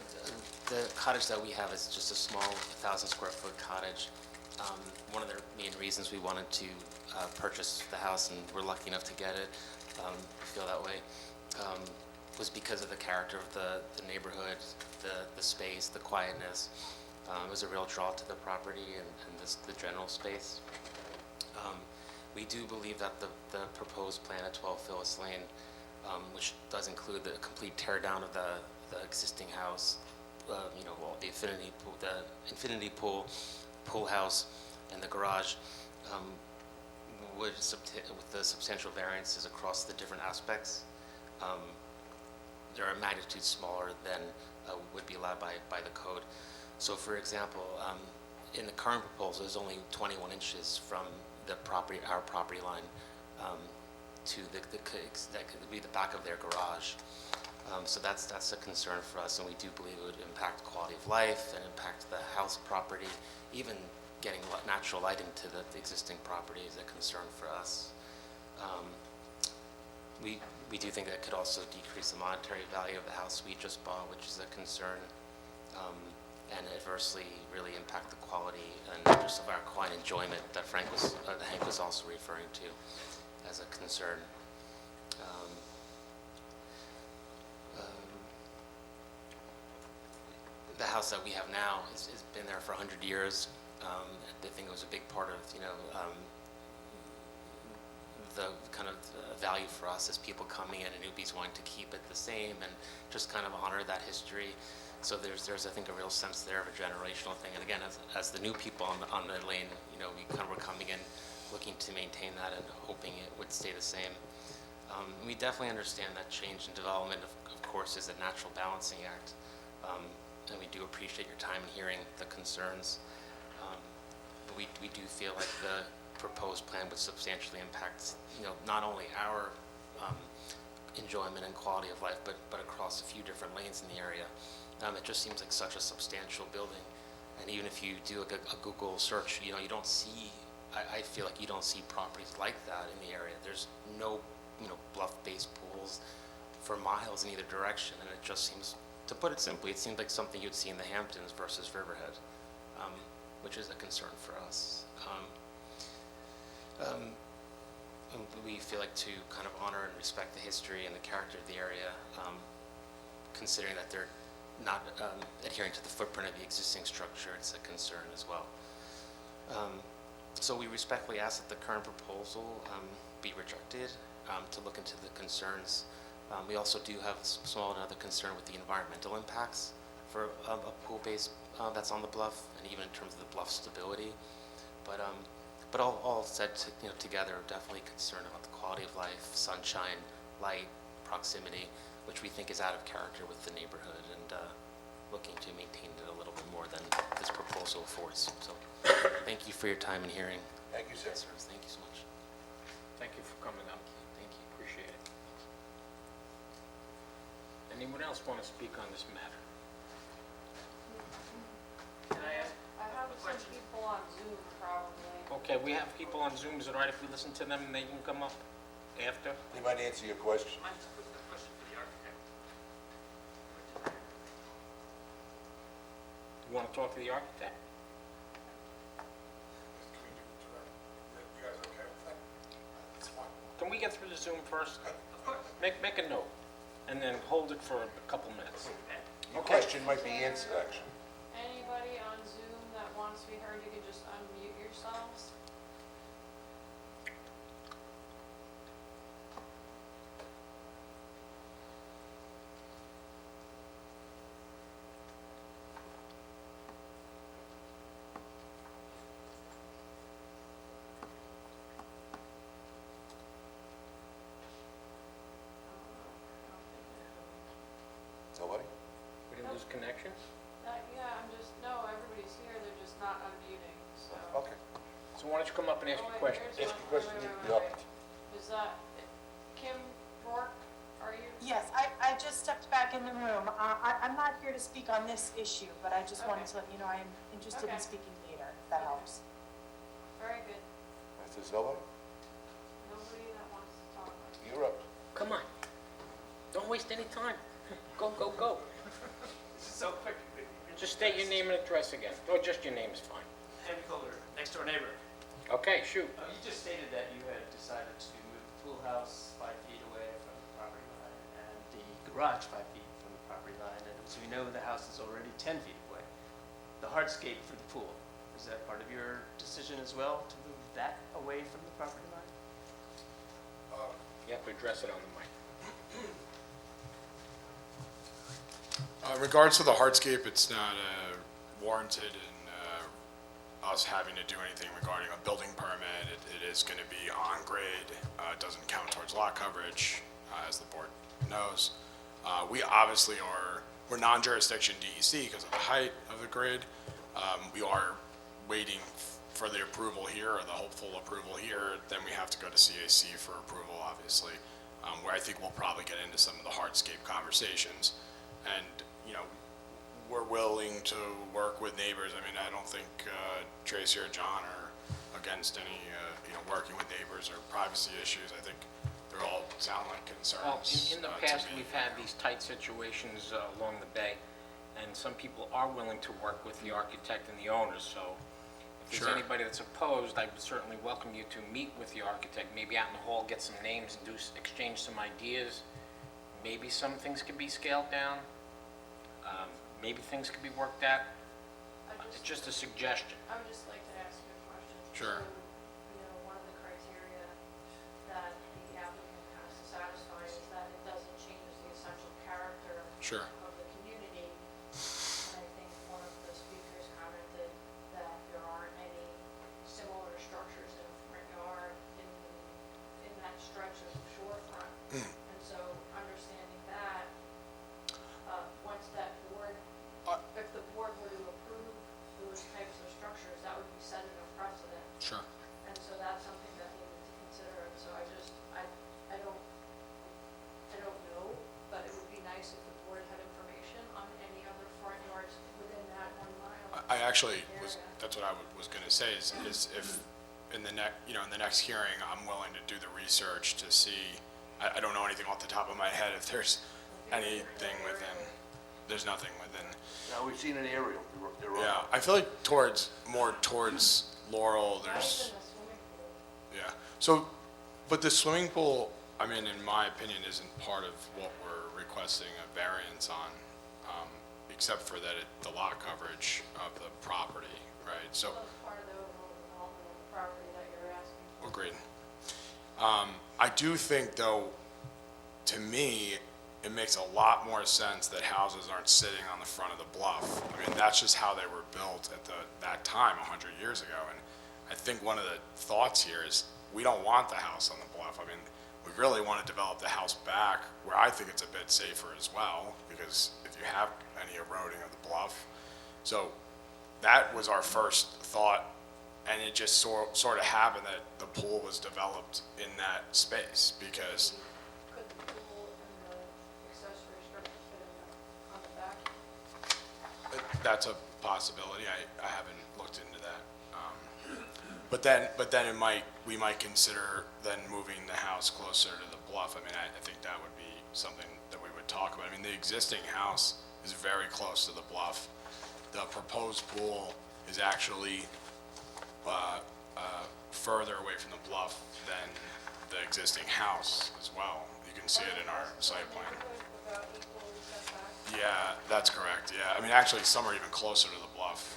the cottage that we have is just a small 1,000 square foot cottage. One of the main reasons we wanted to purchase the house, and we're lucky enough to get it, feel that way, was because of the character of the neighborhood, the space, the quietness. It was a real draw to the property and the general space. We do believe that the proposed plan at 12 Phyllis Lane, which does include the complete tear down of the existing house, you know, well, the infinity pool house, and the garage, with the substantial variances across the different aspects, there are magnitudes smaller than would be allowed by the code. So, for example, in the current proposal, there's only 21 inches from our property line to that could be the back of their garage. So that's a concern for us, and we do believe it would impact quality of life and impact the house property. Even getting natural light into the existing property is a concern for us. We do think that could also decrease the monetary value of the house we just bought, which is a concern, and adversely really impact the quality and just of our quiet enjoyment that Hank was also referring to. as a concern. Um, the house that we have now has been there for 100 years. I think it was a big part of, the kind of value for us as people coming in and newbies wanting to keep it the same and just kind of honor that history. So there's I think, a real sense there of a generational thing. And again, as the new people on the lane, we kind of were coming in looking to maintain that and hoping it would stay the same. We definitely understand that change and development, of course, is a natural balancing act. And we do appreciate your time in hearing the concerns. But we do feel like the proposed plan would substantially impact, not only our enjoyment and quality of life, but across a few different lanes in the area. It just seems like such a substantial building. And even if you do a Google search, you don't see, I feel like you don't see properties like that in the area. There's no, bluff-based pools for miles in either direction, and it just seems, to put it simply, it seems like something you'd see in the Hamptons versus Riverhead, which is a concern for us. And we feel like to kind of honor and respect the history and the character of the area, considering that they're not adhering to the footprint of the existing structure, it's a concern as well. So we respectfully ask that the current proposal be rejected, to look into the concerns. We also do have small another concern with the environmental impacts for a pool base that's on the bluff, and even in terms of the bluff stability. But all said together, definitely concerned about the quality of life, sunshine, light, proximity, which we think is out of character with the neighborhood, and looking to maintain it a little bit more than this proposal affords. So thank you for your time and hearing. Thank you, sir. Yes, sir. Thank you so much. Thank you for coming up. Thank you. Appreciate it. Anyone else want to speak on this matter? Can I ask? I have some people on Zoom probably. Okay, we have people on Zoom. Is it all right if we listen to them and they can come up after? They might answer your question. You want to talk to the architect? You guys okay with that? That's fine. Can we get through the Zoom first? Make a note, and then hold it for a couple minutes. Your question might be answered, actually. Anybody on Zoom that wants to be heard, you can just unmute yourselves. Nobody? We didn't lose connection? Yeah, no, everybody's here, they're just not unmuting, so. Okay. So why don't you come up and ask Oh, your wait, question? there's Ask one. your question, Wait, the architect. Is that Kim Rourke, are you? Yes, I just stepped back in the room. I'm not here to speak on this issue, but I just wanted to let you know I am interested in Okay. speaking later, if that helps. Very good. Mr. Silva, Nobody that wants to talk. you're up. Come on. Don't waste any time. Go, go, go. So quick. Just state your name and address again. Or just your name is fine. Henry Kohler, next door neighbor. Okay, shoot. You just stated that you had decided to move the pool house 5 feet away from the property line and the garage 5 feet from the property line, and as we know, the house is already 10 feet away. The hardscape for the pool, is that part of your decision as well, to move that away from the property line? You have to address it on the mic. In regards to the hardscape, it's not warranted in us having to do anything regarding a building permit. It is going to be on grade. It doesn't count towards lot coverage, as the board knows. We obviously we're non-jurisdiction DEC because of the height of the grid. We are waiting for the approval here, or the hopeful approval here. Then we have to go to CAC for approval, obviously, where I think we'll probably get into some of the hardscape conversations. And, we're willing to work with neighbors. I mean, I don't think Tracy or John are against any, working with neighbors or privacy issues. I think they're all sound like Well, concerns. in the to past, me. we've had these tight situations along the bay, and some people are willing to work with the architect and the owners, so If Sure. there's anybody that's opposed, I would certainly welcome you to meet with the architect, maybe out in the hall, get some names and exchange some ideas. Maybe some things could be scaled down. Maybe things could be worked out. It's just a suggestion. I would just like to ask you a question. Sure. So, one of the criteria that the applicant has to satisfy is that it doesn't change the essential character Sure. of the community. And I think one of the speakers commented that there aren't any similar structures in the front yard in that stretch of shorefront. And so, understanding that, once that board, if the board were to approve those types of structures, that would be setting a precedent. Sure. And so that's something that we need to consider, and so I don't know, but it would be nice if the board had information on any other front yards within that 1 mile. I actually was, area. that's what I was gonna say, is if in the next hearing, I'm willing to do the research to see, I don't know anything off the top of my head, if there's anything within, there's nothing within. Now, we've seen an aerial. They're all- Yeah, I feel like more towards Laurel, Not there's, even a swimming pool. yeah. So, but the swimming pool, I mean, in my opinion, isn't part of what we're requesting a variance on, except for that the lot coverage of the property, right? So, So that's part of the overall development of the property that you're asking for. agreed. I do think, though, to me, it makes a lot more sense that houses aren't sitting on the front of the bluff. I mean, that's just how they were built at that time, 100 years ago. And I think one of the thoughts here is we don't want the house on the bluff. I mean, we really want to develop the house back where I think it's a bit safer as well, because if you have any eroding of the bluff. So that was our first thought, and it just sort of happened that the pool was developed in that space because Could the pool and the accessory structure fit on the back? that's a possibility. I haven't looked into that. But then we might consider then moving the house closer to the bluff. I mean, I think that would be something that we would talk about. I mean, the existing house is very close to the bluff. The proposed pool is actually further away from the bluff than the existing house as well. You can see it in our site plan. About equally set back? Yeah, that's correct, yeah. I mean, actually, some are even closer to the bluff.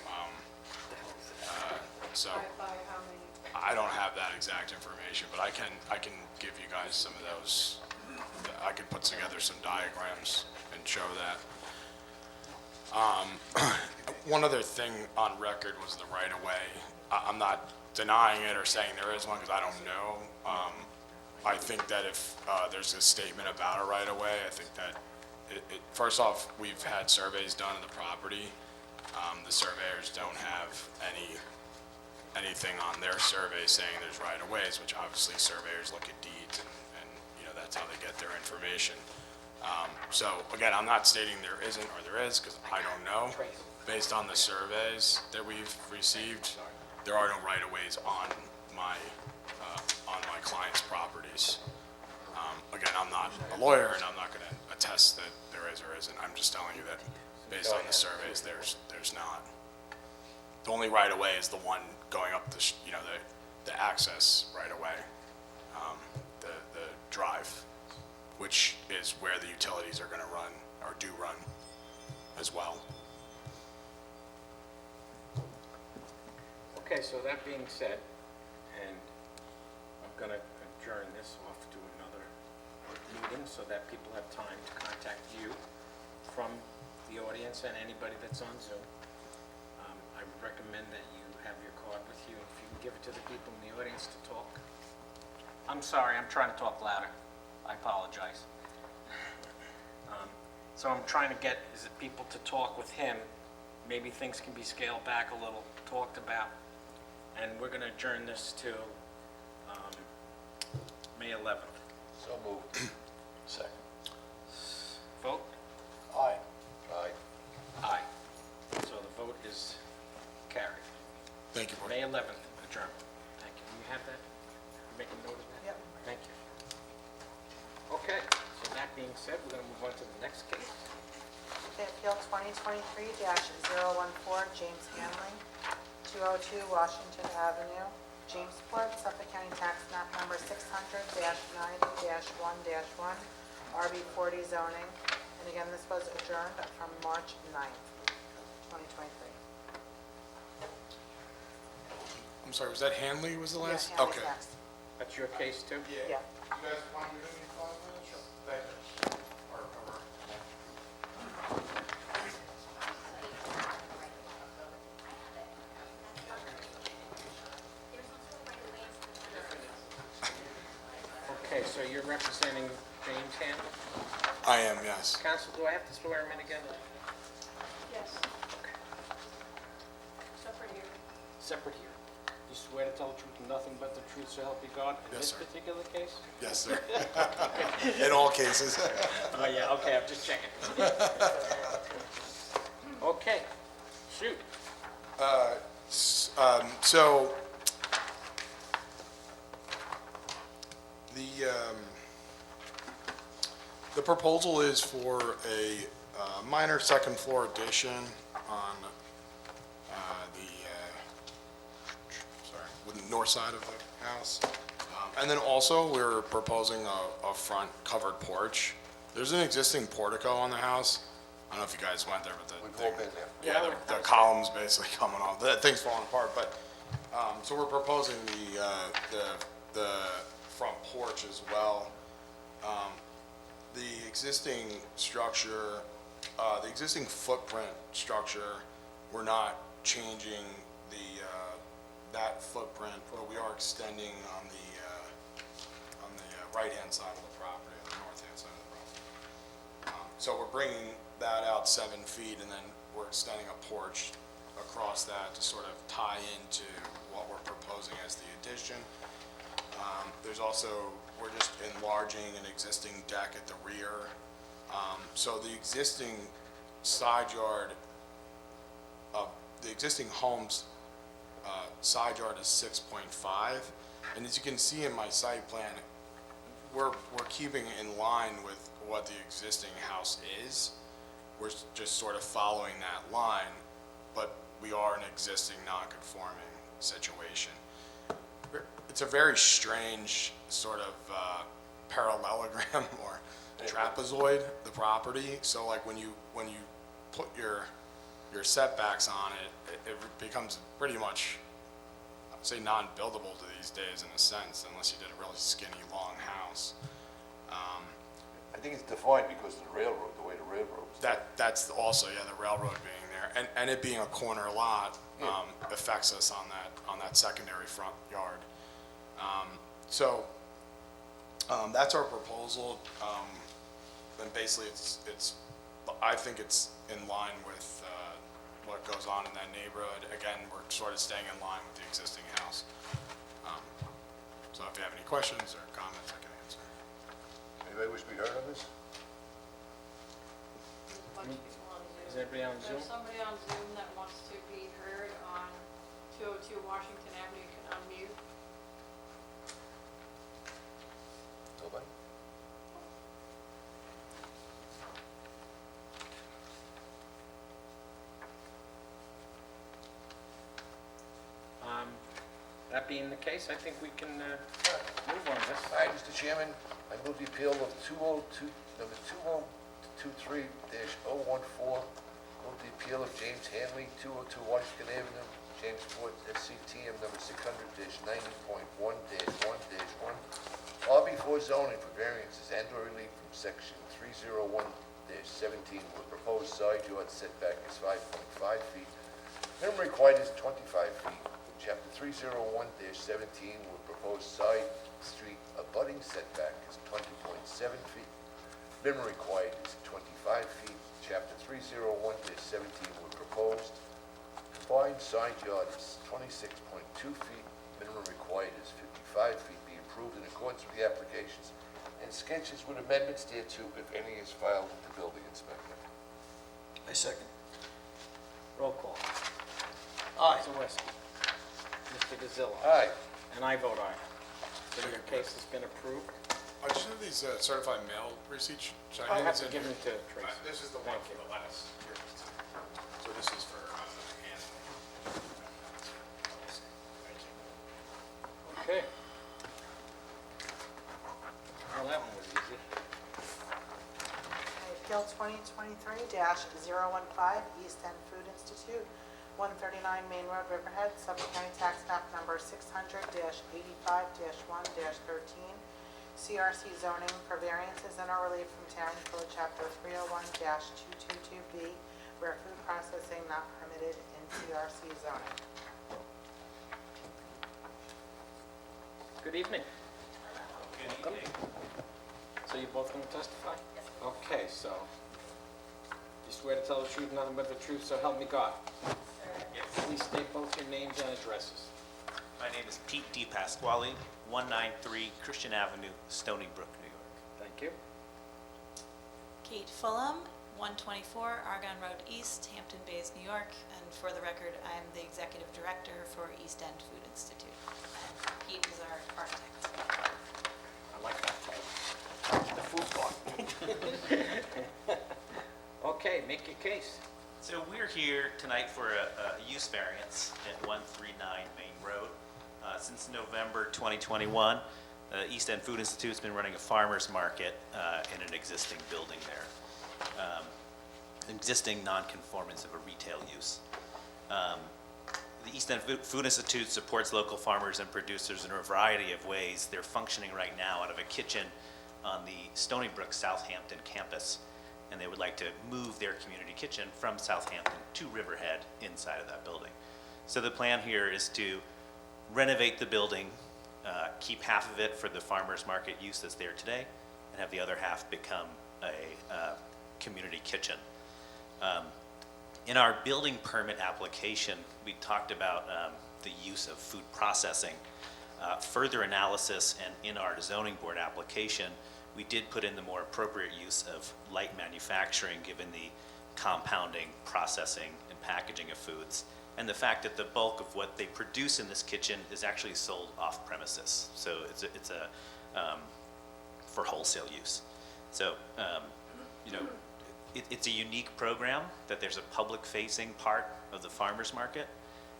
So By how many? I don't have that exact information, but I can give you guys some of those. I could put together some diagrams and show that. One other thing on record was the right-of-way. I'm not denying it or saying there is one, because I don't know. I think that if there's a statement about a right-of-way, I think that, first off, we've had surveys done of the property. The surveyors don't have anything on their survey saying there's right-of-ways, which obviously surveyors look at deeds and that's how they get their information. So again, I'm not stating there isn't or there is, because I don't know. Based on the surveys that we've received, there are no right-of-ways on my client's properties. Again, I'm not a lawyer, and I'm not going to attest that there is or isn't. I'm just telling you that based on the surveys, there's not. The only right-of-way is the one going up the access right-of-way, the drive, which is where the utilities are going to run, or do run, as well. Okay, so that being said, and I'm going to adjourn this off to another meeting so that people have time to contact you from the audience and anybody that's on Zoom. I would recommend that you have your card with you, if you can give it to the people in the audience to talk. I'm sorry, I'm trying to talk louder. I apologize. So I'm trying to get people to talk with him. Maybe things can be scaled back a little, talked about. And we're going to adjourn this to May 11th. So moved. Second. Vote? Aye. Aye. Aye. So the vote is carried. Thank you, Board. May 11th, adjourned. Thank you. You have that? Make a note of that? Yep. Thank you. Okay, so that being said, we're going to move on to the next case. The appeal 2023-014, James Hanley, 2 202 Washington Avenue, Jamesport, Suffolk County Tax Map Number 600-90-1-1, RB40 zoning. And again, this was adjourned from March 9th, 2023. I'm sorry, was that Hanley was the last? Yeah, Hanley's Okay. next. That's your case too? Yeah. You guys want to give me 5 minutes? Sure. Thank you. Okay, so you're representing James Hanley? I am, yes. Counsel, do I have to swear him in again? Yes. Separate here. Separate here. You swear to tell the truth and nothing but the truth, so help you God, in Yes, this sir. particular case? Yes, sir. In all cases. Oh, yeah, okay, I'm just checking. Okay, shoot. So, the proposal is for a minor second floor addition on the north side of the house. And then also, we're proposing a front covered porch. There's an existing portico on the house. I don't know if you guys went there, but We've all been there. yeah, the columns basically coming off, the thing's falling apart, but, so we're proposing the front porch as well. The existing structure, the existing footprint structure, we're not changing that footprint, but we are extending on the right-hand side of the property, on the north-hand side of the property. So we're bringing that out 7 feet, and then we're extending a porch across that to sort of tie into what we're proposing as the addition. There's also, we're just enlarging an existing deck at the rear. So the existing side yard, the existing home's side yard is 6.5, and as you can see in my site plan, we're keeping in line with what the existing house is. We're just sort of following that line, but we are an existing non-conforming situation. It's a very strange sort of parallelogram or trapezoid, the property. So like when you put your setbacks on it, it becomes pretty much, I'd say, non-buildable to these days in a sense, unless you did a really skinny, long house. I think it's defined because of the railroad, the way the railroad's. That's also, yeah, the railroad being there, and it being a corner lot affects us on that secondary front yard. That's our proposal, and basically I think it's in line with what goes on in that neighborhood. Again, we're sort of staying in line with the existing house. So if you have any questions or comments, I can answer. Anybody wish to be heard on this? There's a bunch of people on Zoom. Is everybody on Zoom? There's somebody on Zoom that wants to be heard on 202 Washington Avenue. You can unmute. Nobody? That being the case, I think we can move on this. All right, Mr. Chairman, I move the appeal of number 2023-014, move the appeal of James Hanley, 202 Washington Avenue, Jamesport, SCTM number 600-90.1-1-1, RB4 zoning for variances and/or relief from section 301-17, where proposed side yard setback is 5.5 feet. Minimum required is 25 feet. Chapter 301-17, where proposed side street abutting setback is 20.7 feet. Minimum required is 25 feet. Chapter 301-17, where proposed combined side yard is 26.2 feet. Minimum required is 55 feet. Be approved in accordance with the applications and sketches with amendments thereto, if any, is filed with the building inspector. I second. Roll call. Aye. Zawiski. Mr. Gazillo. Aye. And I vote aye. So your case has been approved. I just have these certified mail receipts. Should I'll hand have these to in give here? them to Tracy. This is the one Thank for you. the last year. So this is for Anthony. Okay. Well, that one was easy. Appeal 2023-015, East End Food Institute, 139 Main Road, Riverhead, Suffolk County Tax Map Number 600-85-1-13, CRC zoning for variances and or relief from Tarrant Code Chapter 301-222B, where food processing not permitted in CRC zoning. Good evening. Welcome. So you're both going to testify? Yes. Okay, so you swear to tell the truth, nothing but the truth, so help me God. Yes. Please state both your names and addresses. My name is Pete DePasquale, 193 Christian Avenue, Stony Brook, New York. Thank you. Kate Fulham, 124 Argonne Road East, Hampton Bays, New York. And for the record, I'm the Executive Director for East End Food Institute. And Pete is our architect. I like that title. The food court. Okay, make your case. So we're here tonight for a use variance at 139 Main Road. Since November 2021, East End Food Institute's been running a farmer's market in an existing building there. Existing non-conformance of a retail use. The East End Food Institute supports local farmers and producers in a variety of ways. They're functioning right now out of a kitchen on the Stony Brook Southampton campus, and they would like to move their community kitchen from Southampton to Riverhead inside of that building. So the plan here is to renovate the building, keep half of it for the farmers market use that's there today, and have the other half become a community kitchen. In our building permit application, we talked about the use of food processing. Further analysis, and in our zoning board application, we did put in the more appropriate use of light manufacturing given the compounding, processing, and packaging of foods, and the fact that the bulk of what they produce in this kitchen is actually sold off premises. So it's a for wholesale use. So, it's a unique program that there's a public-facing part of the farmer's market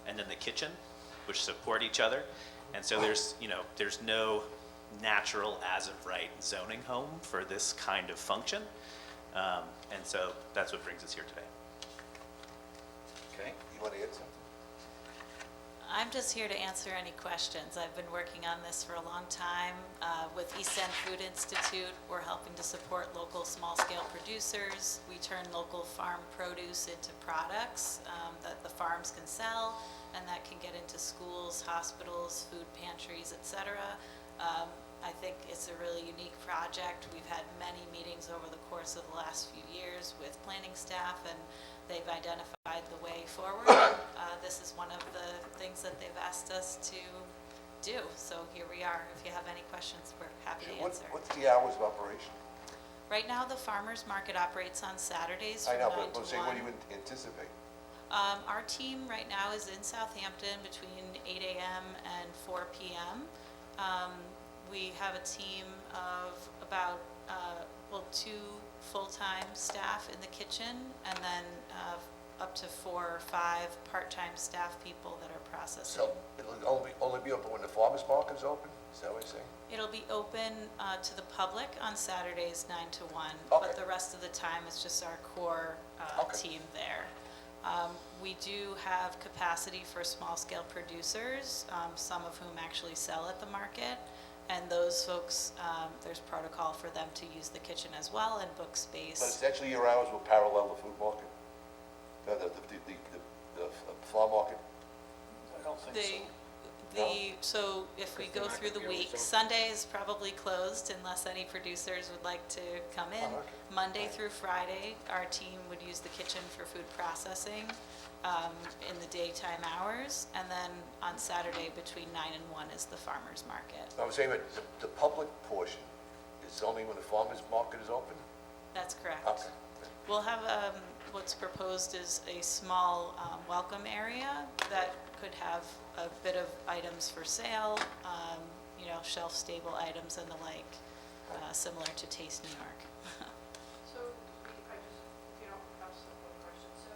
and then the kitchen, which support each other. And so there's no natural as-of-right zoning home for this kind of function. And so that's what brings us here today. Okay, you want to add something? I'm just here to answer any questions. I've been working on this for a long time. With East End Food Institute, we're helping to support local small-scale producers. We turn local farm produce into products that the farms can sell and that can get into schools, hospitals, food pantries, etc. I think it's a really unique project. We've had many meetings over the course of the last few years with planning staff, and they've identified the way forward. This is one of the things that they've asked us to do. So here we are. If you have any questions, we're happy to answer. What's the hours of operation? Right now, the farmers market operates on Saturdays I from know, 9 to but 1. what do you anticipate? Our team right now is in Southampton between 8 a.m. and 4 p.m. We have a team of about 2 full-time staff in the kitchen, and then up to 4 or 5 part-time staff people that are processing. So it'll only be open when the farmer's market is open? Is that what you're saying? It'll be open to the public on Saturdays 9 to 1, Okay. but the rest of the time is just our core Okay. team there. We do have capacity for small-scale producers, some of whom actually sell at the market, and those folks, there's protocol for them to use the kitchen as well and book space. But essentially your hours will parallel the food market? The farm market? I don't think So if we Because go they're not through the gonna be able week, to- Sunday is probably closed unless any producers would like to come in. Oh, okay. Monday through Friday, our team would use the kitchen for food processing in the daytime hours, and then on Saturday between 9 and 1 is the farmer's market. I was saying, but the public portion is only when the farmer's market is open? That's correct. Okay. We'll have, what's proposed is a small welcome area that could have a bit of items for sale, shelf-stable items and the like, similar to Taste New York. So, if you don't have some one question, so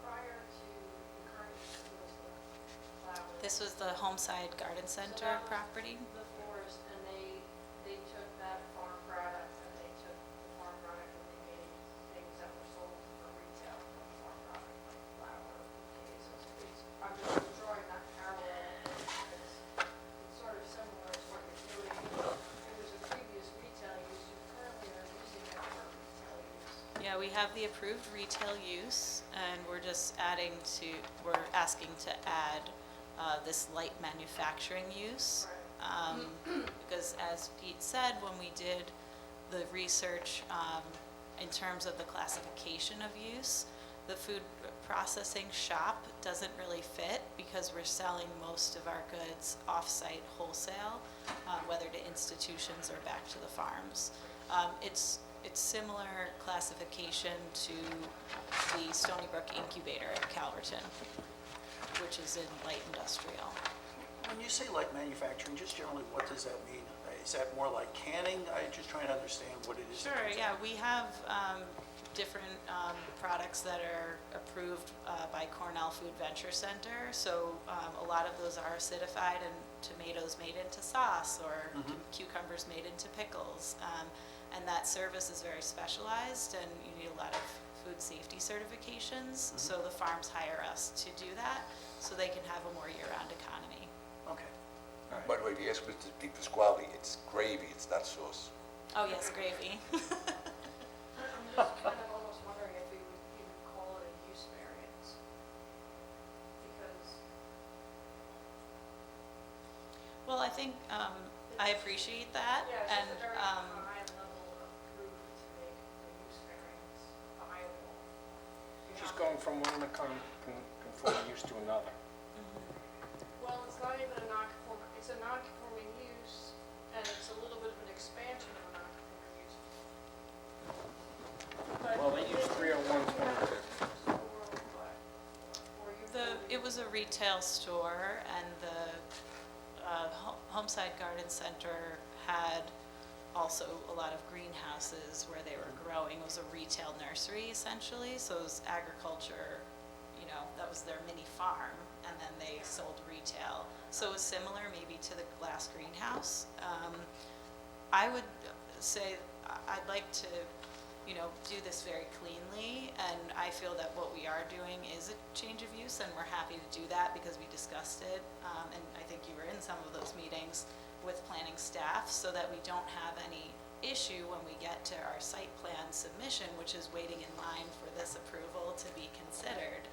prior to the current use of those flowers. this was the Homeside Garden Center that was property. The forest, and they took that farm product, and they took the farm product and they made things that were sold for retail from farm product, like flour, bouquets, I'm just drawing that parallel, because it's sort of similar to what you're doing. It was a previous retail use, you currently are using it for retail use. Yeah, we have the approved retail use, and we're just we're asking to add this light manufacturing use. Because as Pete said, when we did the research in terms of the classification of use, the food processing shop doesn't really fit because we're selling most of our goods off-site wholesale, whether to institutions or back to the farms. It's similar classification to the Stony Brook Incubator at Calverton, which is in light industrial. When you say light manufacturing, just generally, what does that mean? Is that more like canning? I'm just trying to understand what it is. Sure, yeah, we have different products that are approved by Cornell Food Venture Center. So a lot of those are acidified and tomatoes made into sauce or cucumbers made into pickles. And that service is very specialized, and you need a lot of food safety certifications. So the farms hire us to do that so they can have a more year-round economy. Okay. By the way, if you ask Mr. Di Pasquale, it's gravy, it's not sauce. Oh, yes, gravy. I'm just kind of almost wondering if we would even call it a use variance. Because Well, I think I appreciate that. yeah, it's And just a very high level of proof to make the use variance viable. She's going from one conforming use to another. Well, it's not even a non-conforming, it's a non-conforming use, and it's a little bit of an expansion of a non-conforming use. But Well, they use 301.2. It was a retail store, and the Homeside Garden Center had also a lot of greenhouses where they were growing. It was a retail nursery, essentially, so it was agriculture, you know, that was their mini farm, and then they sold retail. So it was similar maybe to the glass greenhouse. I would say I'd like to, you know, do this very cleanly, and I feel that what we are doing is a change of use, and we're happy to do that because we discussed it, and I think you were in some of those meetings with planning staff, so that we don't have any issue when we get to our site plan submission, which is waiting in line for this approval to be considered,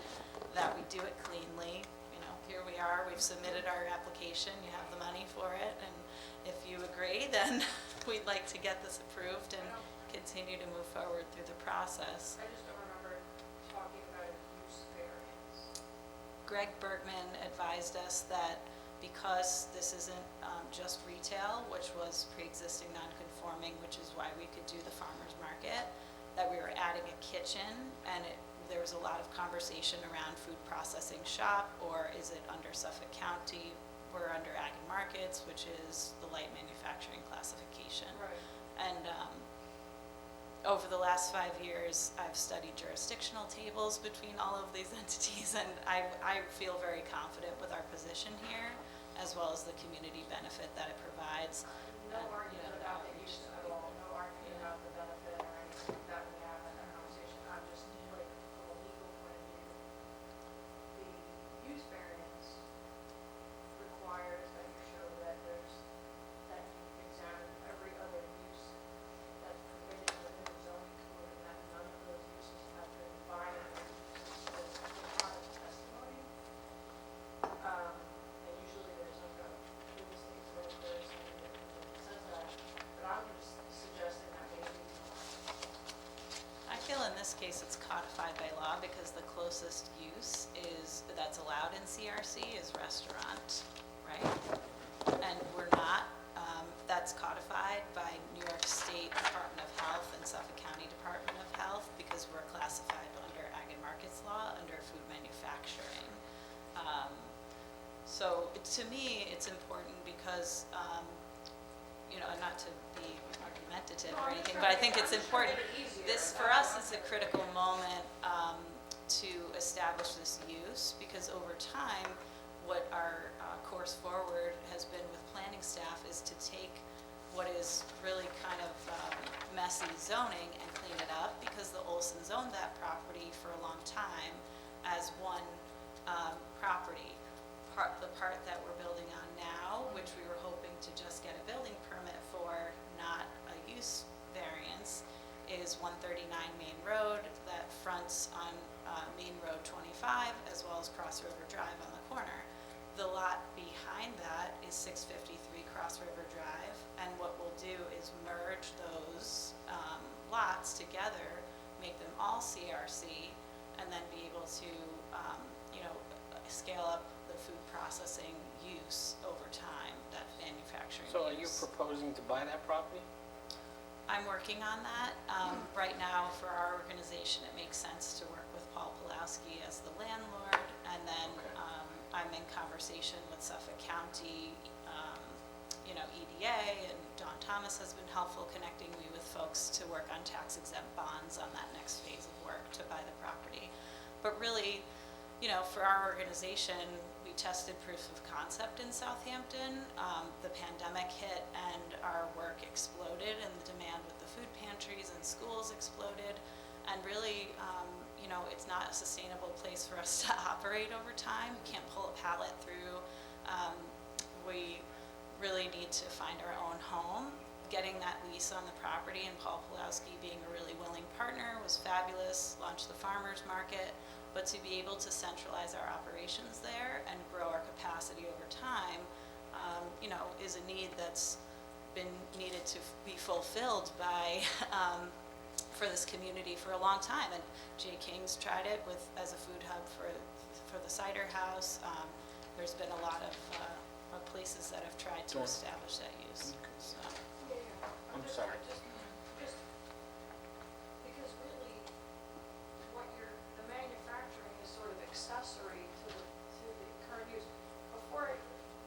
that we do it cleanly. You know, here we are, we've submitted our application, you have the money for it, and if you agree, then we'd like to get this approved and continue to move forward through the process. I just don't remember talking about a use variance. Greg Bergman advised us that because this isn't just retail, which was pre-existing non-conforming, which is why we could do the farmer's market, that we were adding a kitchen, and there was a lot of conversation around food processing shop, or is it under Suffolk County? We're under Ag and Markets, which is the light manufacturing classification. Right. And over the last 5 years, I've studied jurisdictional tables between all of these entities, and I feel very confident with our position here, as well as the community benefit that it provides. No argument about the use at all, no argument about the benefit or anything that we have in that conversation. I'm just like, from a legal point of view, the use variance requires that you show that that you examine every other use that's permitted within the zoning code, and that none of those uses have been violated as part of the testimony. And usually there's like a real estate broker or something that says that, but I'm just suggesting that maybe. I feel in this case it's codified by law because the closest use that's allowed in CRC is restaurant, right? And we're not, that's codified by New York State Department of Health and Suffolk County Department of Health because we're classified under Ag and Markets law under food manufacturing. So to me, it's important because, you know, not to be argumentative or anything, but I think it's important. This, for us, is a critical moment to establish this use, because over time, what our course forward has been with planning staff is to take what is really kind of messy zoning and clean it up, because the Olsons owned that property for a long time as one property. The part that we're building on now, which we were hoping to just get a building permit for, not a use variance, is 139 Main Road that fronts on Main Road 25 as well as Cross River Drive on the corner. The lot behind that is 653 Cross River Drive, and what we'll do is merge those lots together, make them all CRC, and then be able to, scale up the food processing use over time, that manufacturing use. So are you proposing to buy that property? I'm working on that. Right now, for our organization, it makes sense to work with Paul Pulowski as the landlord, and then I'm in conversation with Suffolk County, EDA, and Don Thomas has been helpful connecting me with folks to work on tax exempt bonds on that next phase of work to buy the property. But really, for our organization, we tested proof of concept in Southampton. The pandemic hit and our work exploded, and the demand with the food pantries and schools exploded. And really, it's not a sustainable place for us to operate over time. We can't pull a pallet through. We really need to find our own home. Getting that lease on the property and Paul Pulowski being a really willing partner was fabulous. Launched the farmers market. But to be able to centralize our operations there and grow our capacity over time, is a need that's been needed to be fulfilled by, for this community for a long time. And Jay King's tried it as a food hub for the cider house. There's been a lot of places that have tried to establish that use. So. I'm sorry. Just because really, the manufacturing is sort of accessory to the current use.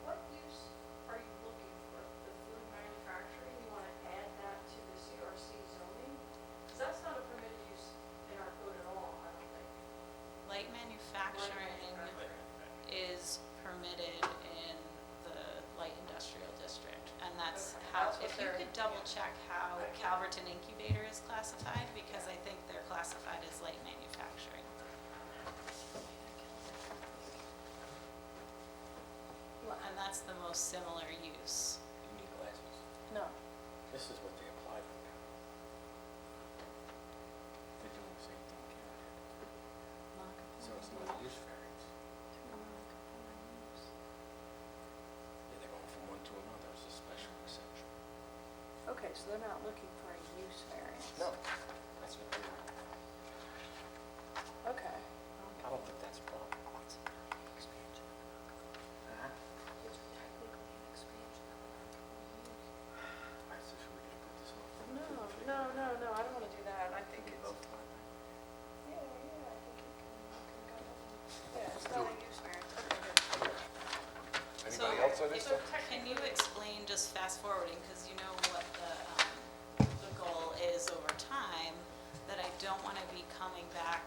What use are you looking for? The food manufacturing, you want to add that to the CRC zoning? Because that's not a permitted use in our code at all, I don't think. Light manufacturing is permitted in the light industrial district, and that's how, if you could double check how Calverton Incubator is classified, because I think they're classified as light manufacturing. And that's the most similar use. You need glasses. No. This is what they apply for now. They're doing the same thing in Canada. So it's not a use variance. Yeah, they're going from one to another as a special exception. Okay, so they're not looking for a use variance? No, that's what they're, Okay. I don't think that's a problem. Huh? I said, should we just put this off? No, I don't want to do that. I think it's, yeah, I think you can go. Yeah, it's not a use variance. Okay, good. Anybody else on this? Can you explain, just fast forwarding, because you know what the goal is over time, that I don't want to be coming back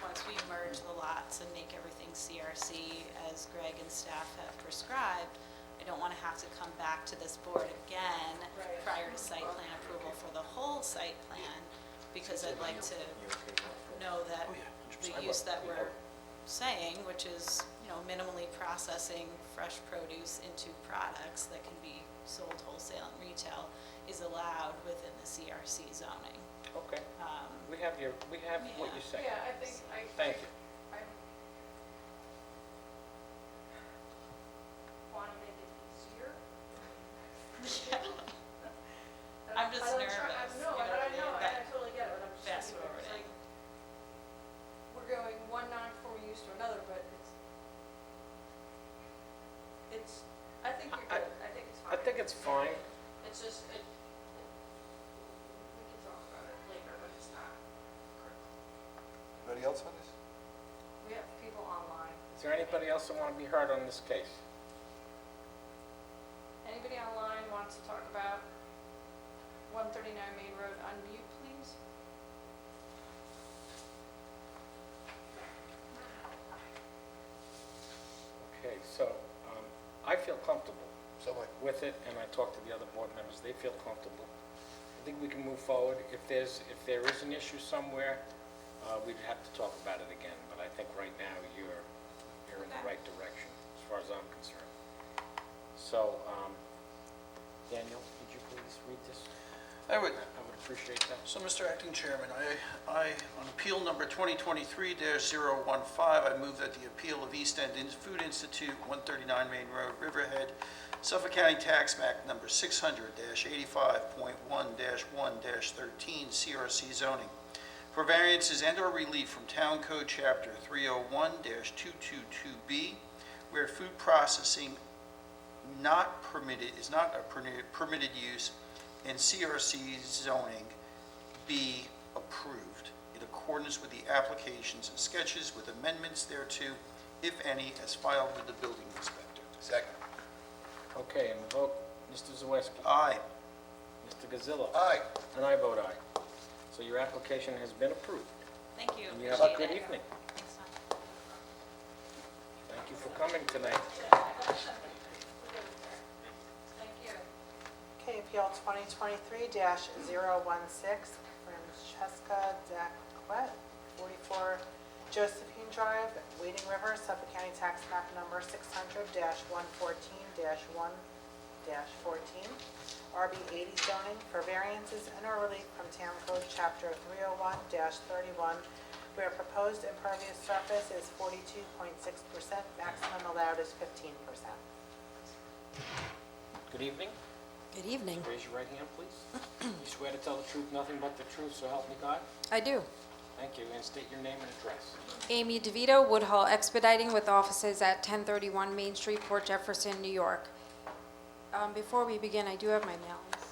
once we merge the lots and make everything CRC as Greg and staff have prescribed. I don't want to have to come back to this board again prior to site plan approval for the whole site plan, because I'd like to know that the use that we're saying, which is, minimally processing fresh produce into products that can be sold wholesale and retail, is allowed within the CRC zoning. Okay, we have what you say. Yeah, I think, Thank you. I want to make it easier. I'm just nervous. No, I know, I totally get it, but I'm just. Fast thinking, it's forwarding. like, we're going one non-conforming use to another, but I think you're good, I think it's fine. I think it's fine. It's just, we can talk about it later, but it's not critical. Anybody else on this? We have people online. Is there anybody else that want to be heard on this case? Anybody online wants to talk about 139 Main Road, unmute, please? Okay. with it, and I talked to the other board members, they feel comfortable. I think we can move forward. If there is an issue somewhere, we'd have to talk about it again, but I think right now you're in the right direction, as far as I'm concerned. So, Daniel, would you please read this? I would. I would appreciate that. So, Mr. Acting Chairman, on appeal number 2023-015, I move that the appeal of East End Food Institute, 139 Main Road, Riverhead, Suffolk County Tax Map number 600-85.1-1-13, CRC zoning, for variances and/or relief from Town Code Chapter 301-222B, where food processing is not a permitted use, and CRC zoning be approved in accordance with the applications and sketches with amendments thereto, if any, as filed with the building inspector. Second. Okay, and the vote, Mr. Zawiski. Aye. Mr. Gazillo. Aye. And I vote aye. So your application has been approved. Thank you. And you have a Appreciate good it. evening. Thanks, Tom. Thank you for coming tonight. Thank you. Okay, appeal 2023-016, Francesca Dacquet, 44 Josephine Drive, Wading River, Suffolk County Tax Map number 600-114-1-14, RB 80 zoning for variances and/or relief from Town Code Chapter 301-31, where proposed impervious surface is 42.6%, maximum allowed is 15%. Good evening. Good evening. Raise your right hand, please. You swear to tell the truth, nothing but the truth, so help me God? I do. Thank you, and state your name and address. Amy DeVito, Woodhull Expediting, with offices at 1031 Main Street, Port Jefferson, New York. Before we begin, I do have my mailings.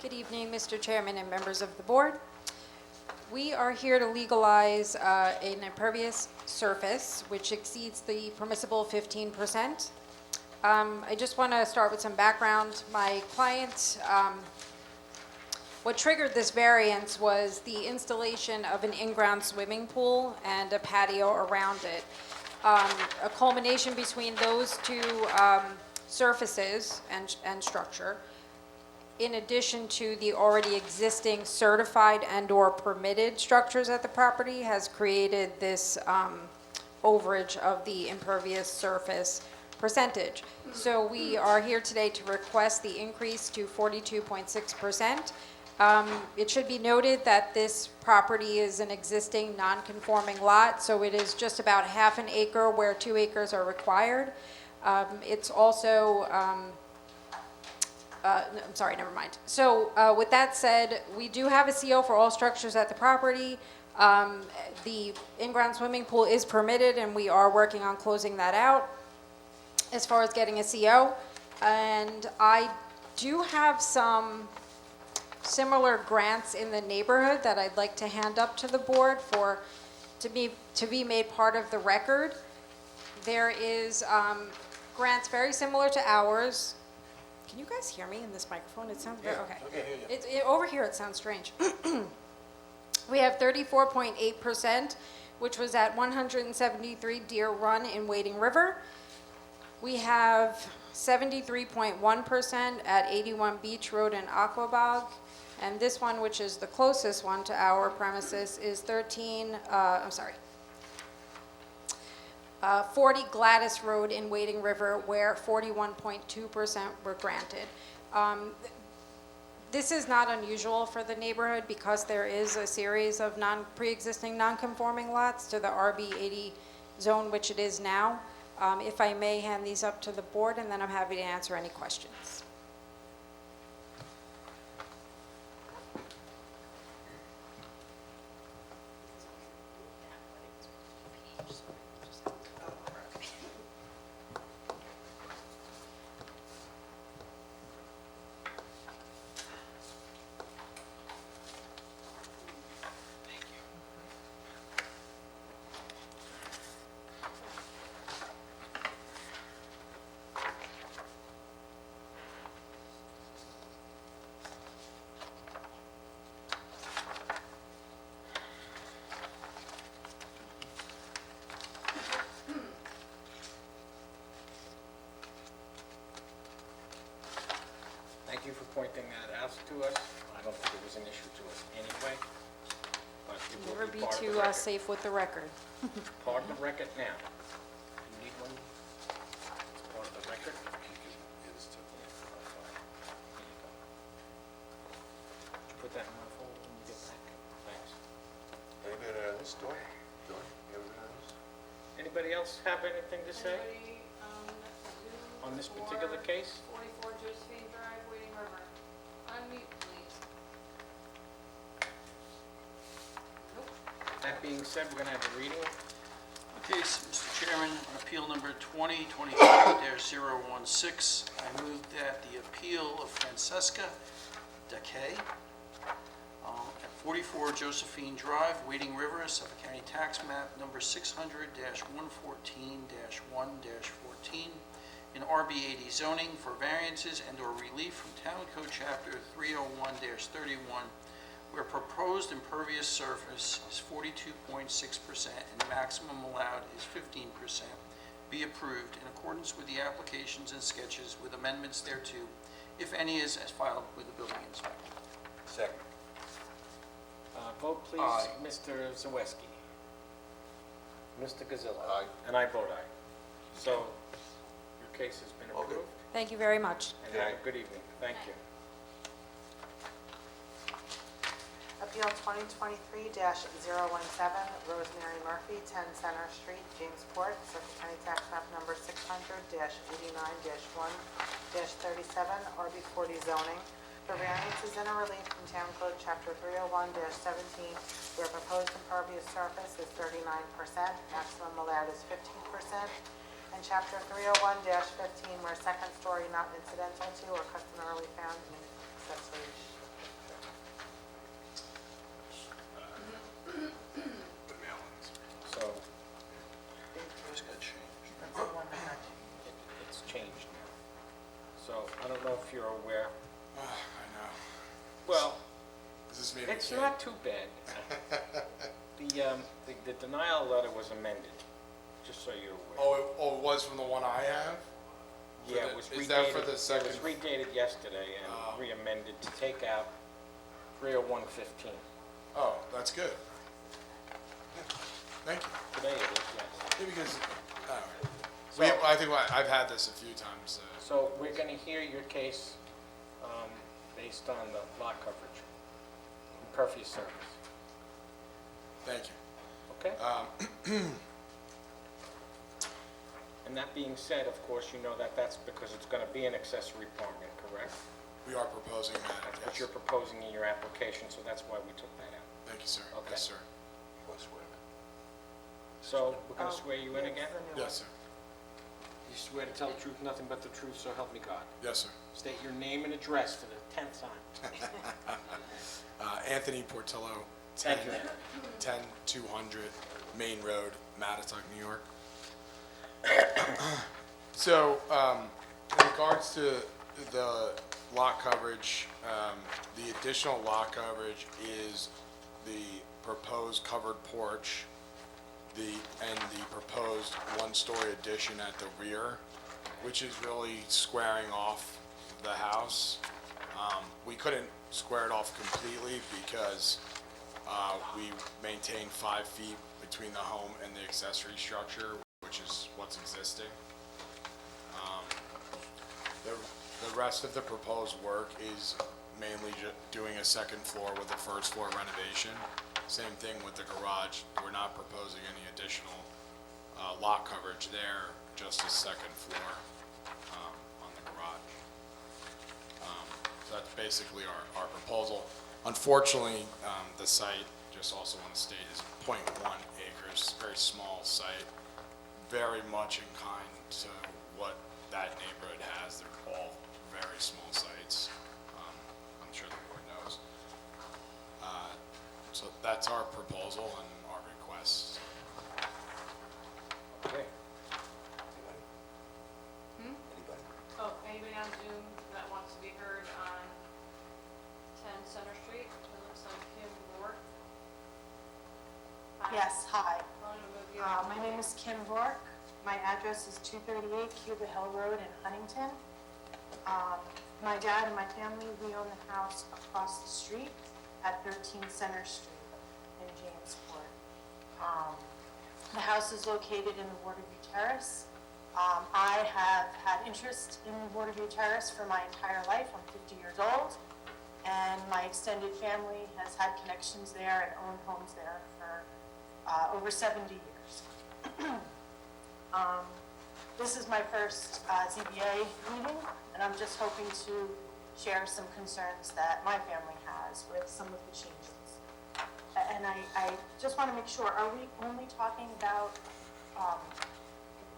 Good evening, Mr. Chairman and members of the board. We are here to legalize an impervious surface which exceeds the permissible 15%. I just want to start with some background. My client, what triggered this variance was the installation of an in-ground swimming pool and a patio around it. A culmination between those two surfaces and structure, in addition to the already existing certified and/or permitted structures at the property, has created this overage of the impervious surface percentage. So we are here today to request the increase to 42.6%. It should be noted that this property is an existing non-conforming lot, so it is just about half an acre where 2 acres are required. It's also I'm sorry, never mind. So with that said, we do have a CO for all structures at the property. The in-ground swimming pool is permitted, and we are working on closing that out as far as getting a CO. And I do have some similar grants in the neighborhood that I'd like to hand up to the board to be made part of the record. There is grants very similar to ours. Can you guys hear me in this microphone? It sounds very, okay. Over here it sounds strange. We have 34.8%, which was at 173 Deer Run in Wading River. We have 73.1% at 81 Beach Road in Aquabog. And this one, which is the closest one to our premises, is 40 Gladys Road in Wading River, where 41.2% were granted. This is not unusual for the neighborhood because there is a series of pre-existing non-conforming lots to the RB 80 zone, which it is now. If I may hand these up to the board, and then I'm happy to answer any questions. safe with the record. Part of the record now. You need one? It's part of the record. Here you go. Put that in my folder when you get back. Thanks. Anybody on this door? Door? You ever been on this? Anybody else have anything to say Anybody, Zoom on this particular for case? 44 Josephine Drive, Wading River. Unmute, please. Nope. That being said, we're gonna have a reading. Okay, so, Mr. Chairman, on appeal number 2023-016, I move that the appeal of Francesca Dakay at 44 Josephine Drive, Wading River, Suffolk County Tax Map number 600-114-1-14, in RB80 zoning for variances and/or relief from Town Code Chapter 301-31, where proposed impervious surface is 42.6% and the maximum allowed is 15%, be approved in accordance with the applications and sketches with amendments thereto, if any, is as filed with the building inspector. Second. Vote please, Aye. Mr. Zawiski. Mr. Gazillo. Aye. And I vote aye. So, your case has been Okay. approved. Thank you very much. And have a good evening. Thank you. Appeal 2023-017, Rosemary Murphy, 10 Center Street, Jamesport, Suffolk County Tax Map number 600-89-1-37, RB40 zoning, for variances and a relief from Town Code Chapter 301-17, where proposed impervious surface is 39%, maximum allowed is 15%, and Chapter 301-15, where second story not incidental to or customarily found in accessory So, Those got changed. That's the one that got you. it's changed now. So, I don't know if you're aware. I know. Well, Does this mean we it's can't- not too bad. The denial letter was amended, just so you're aware. Oh, it was from the one I have? For Yeah, the- it was is that for redated- the second- It was redated yesterday and Oh. re-amended to take out 30115. Oh, that's good. Thank you. Today it is, yes. Yeah, because, So- I think I've had this a few times, So we're going to hear your case based on the lot coverage, impervious surface, thank you. okay? And that being said, of course, you know that that's because it's going to be an accessory apartment, correct? We are proposing that, That's what yes. you're proposing in your application, so that's why we took that out. Thank you, sir. Okay. Yes, sir. What's with it? So we're going Oh, to swear you in yes, again? the new one. Yes, sir. You swear to tell the truth, nothing but the truth, so help me God. Yes, sir. State your name and address for the 10th time. Anthony Portillo, 10, Thank you. 10200 Main Road, Mattatuck, New York. So, in regards to the lot coverage, the additional lot coverage is the proposed covered porch, and the proposed one-story addition at the rear, which is really squaring off the house. We couldn't square it off completely because we maintain 5 feet between the home and the accessory structure, which is what's existing. The rest of the proposed work is mainly doing a second floor with a first floor renovation. Same thing with the garage. We're not proposing any additional lot coverage there, just a second floor on the garage. So that's basically our proposal. Unfortunately, the site, just also want to state, is 0.1 acres, very small site, very much in kind to what that neighborhood has. They're all very small sites. I'm sure the board knows. So that's our proposal and our request. Okay. Anybody? Oh, anybody on Zoom that wants to be heard on 10 Center Street? It looks like Kim Rourke. Hi. Yes, hi. I'm gonna move you My into name is Kim Rourke. My address is 238 Cuba Hill Road in Huntington. My dad and my family, we own the house across the street at 13 Center Street in Jamesport. The house is located in the Waterview Terrace. I have had interest in Waterview Terrace for my entire life. I'm 50 years old, and my extended family has had connections there and owned homes there for over 70 years. This is my first ZBA meeting, and I'm just hoping to share some concerns that my family has with some of the changes. And I just want to make sure, are we only talking about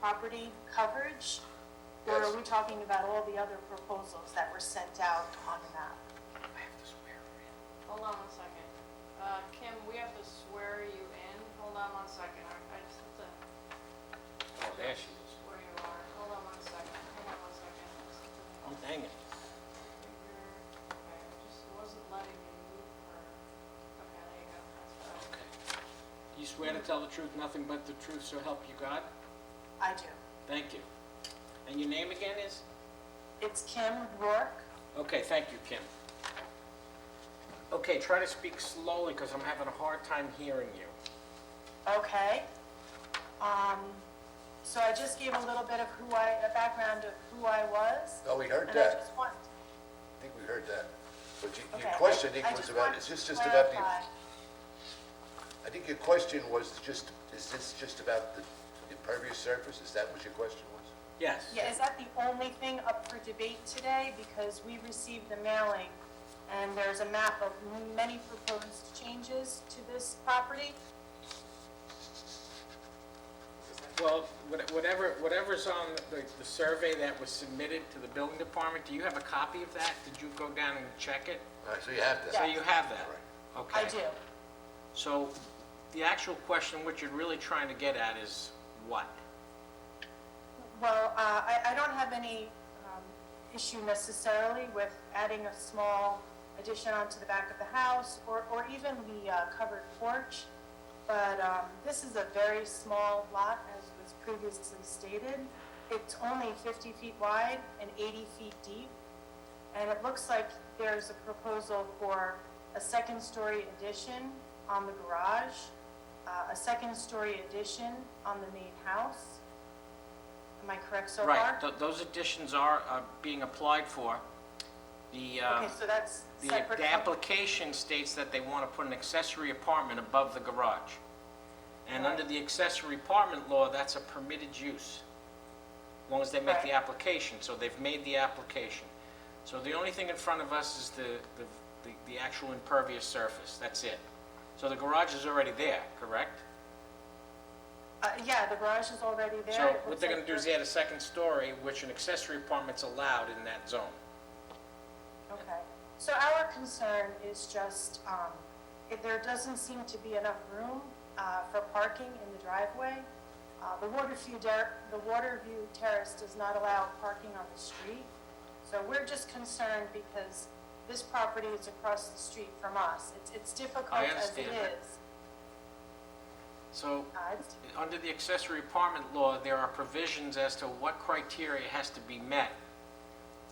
property coverage? Or are we talking about all the other proposals that were sent out on the map? Hold on one second. Kim, we have to swear you in. Hold on one second. I just have to Oh, there she is. swear you are. Hold on one second. Hold on one second. I just have to I'm hanging. figure. Okay, it just wasn't letting me move her. Okay, there you go. That's better. Okay. You swear to tell the truth, nothing but the truth, so help you God? I do. Thank you. And your name again is? It's Kim Rourke. Okay, thank you, Kim. Okay, try to speak slowly because I'm having a hard time hearing you. Okay. So I just gave a little bit of a background of who I was. No, we heard And I that. just want, I think we heard that. But your okay. question, I I think, was just about, want is to this just about the, clarify. I think your question was just, is this just about the impervious surface? Is that what your question was? Yes. Yeah, is that the only thing up for debate today? Because we received the mailing, and there's a map of many proposed changes to this property. Well, whatever's on the survey that was submitted to the building department, do you have a copy of that? Did you go down and check it? All right, so you have that. So you have that? Okay. I do. So the actual question what you're really trying to get at is what? Well, I don't have any issue necessarily with adding a small addition onto the back of the house or even the covered porch. But this is a very small lot, as was previously stated. It's only 50 feet wide and 80 feet deep. And it looks like there's a proposal for a second-story addition on the garage, a second-story addition on the main house. Am I correct so far? Right, those additions are being applied for. The, Okay, so that's separate. the application states that they want to put an accessory apartment above the garage. And under the accessory apartment law, that's a permitted use, as long as they make the Right. application. So they've made the application. So the only thing in front of us is the actual impervious surface, that's it. So the garage is already there, correct? Yeah, the garage is already there. So It what looks they're like gonna do is add a second story, which an accessory apartment's allowed in that zone. Okay, so our concern is just, if there doesn't seem to be enough room for parking in the driveway. The Waterview Terrace does not allow parking on the street. So we're just concerned because this property is across the street from us. It's difficult I as it understand that. is. So, It's- under the accessory apartment law, there are provisions as to what criteria has to be met